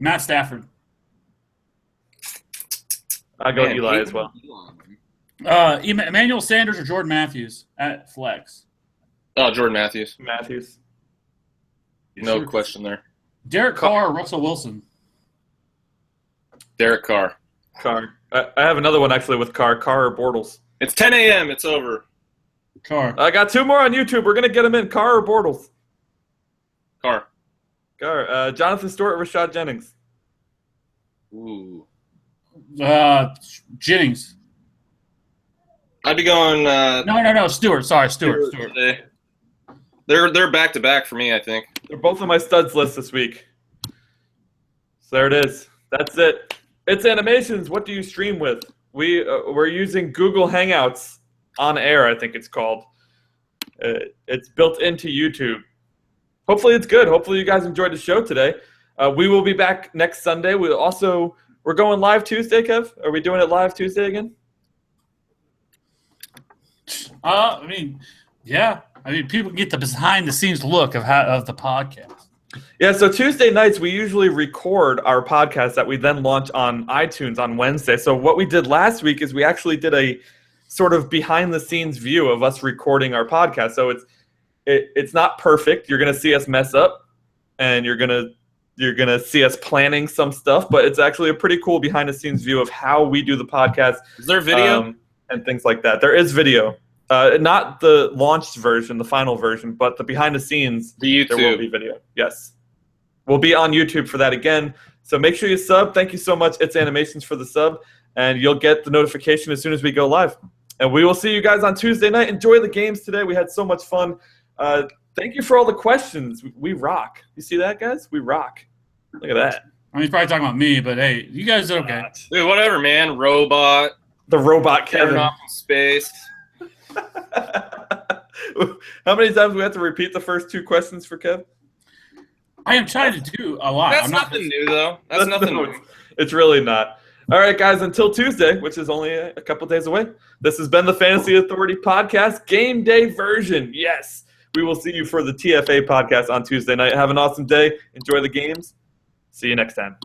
Matt Stafford. I go Man, Eli he- as well. Emmanuel Sanders or Jordan Matthews at flex. Oh, Jordan Matthews. Matthews. No Sure. question there. Derek Carr or Russell Wilson. Derek Carr. Carr. I have another one actually with Carr. Carr or Bortles? It's 10 a.m. It's over. Carr. I got 2 more on YouTube. We're gonna get them in. Carr or Bortles? Carr. Carr. Jonathan Stewart or Rashad Jennings? Ooh. Jennings. I'd be going. No. Stewart. Sorry, Stewart. today. They're back to back for me. I think. They're both on my studs list this week. So there it is. That's it. It's Animations. What do you stream with? We're using Google Hangouts on air, I think it's called. It's built into YouTube. Hopefully it's good. Hopefully you guys enjoyed the show today. We will be back next Sunday. We're going live Tuesday, Kev? Are we doing it live Tuesday again? Yeah. People get the behind-the-scenes look of the podcast. Yeah, so Tuesday nights we usually record our podcast that we then launch on iTunes on Wednesday. So what we did last week is we actually did a sort of behind-the-scenes view of us recording our podcast. So it's not perfect. You're going to see us mess up, and you're gonna see us planning some stuff, but it's actually a pretty cool behind-the-scenes view of how we do the podcast. Is there video? And things like that. There is video. Not the launched version, the final version, but the behind-the-scenes, The there will YouTube. be video. Yes. We'll be on YouTube for that again. So make sure you sub. Thank you so much, It's Animations, for the sub, and you'll get the notification as soon as we go live. And we will see you guys on Tuesday night. Enjoy the games today. We had so much fun. Thank you for all the questions. We rock. You see that, guys? We rock. Look at that. He's probably talking about me, but hey, you guys did okay. Dude, whatever, man. Robot. The robot Turn Kevin. off in space. How many times do we have to repeat the first 2 questions for Kev? I am trying to do a lot. That's nothing new, though. That's nothing No, new. It's really not. All right, guys, until Tuesday, which is only a couple days away, this has been the Fantasy Authority Podcast Game Day version. Yes, we will see you for the TFA podcast on Tuesday night. Have an awesome day. Enjoy the games. See you next time.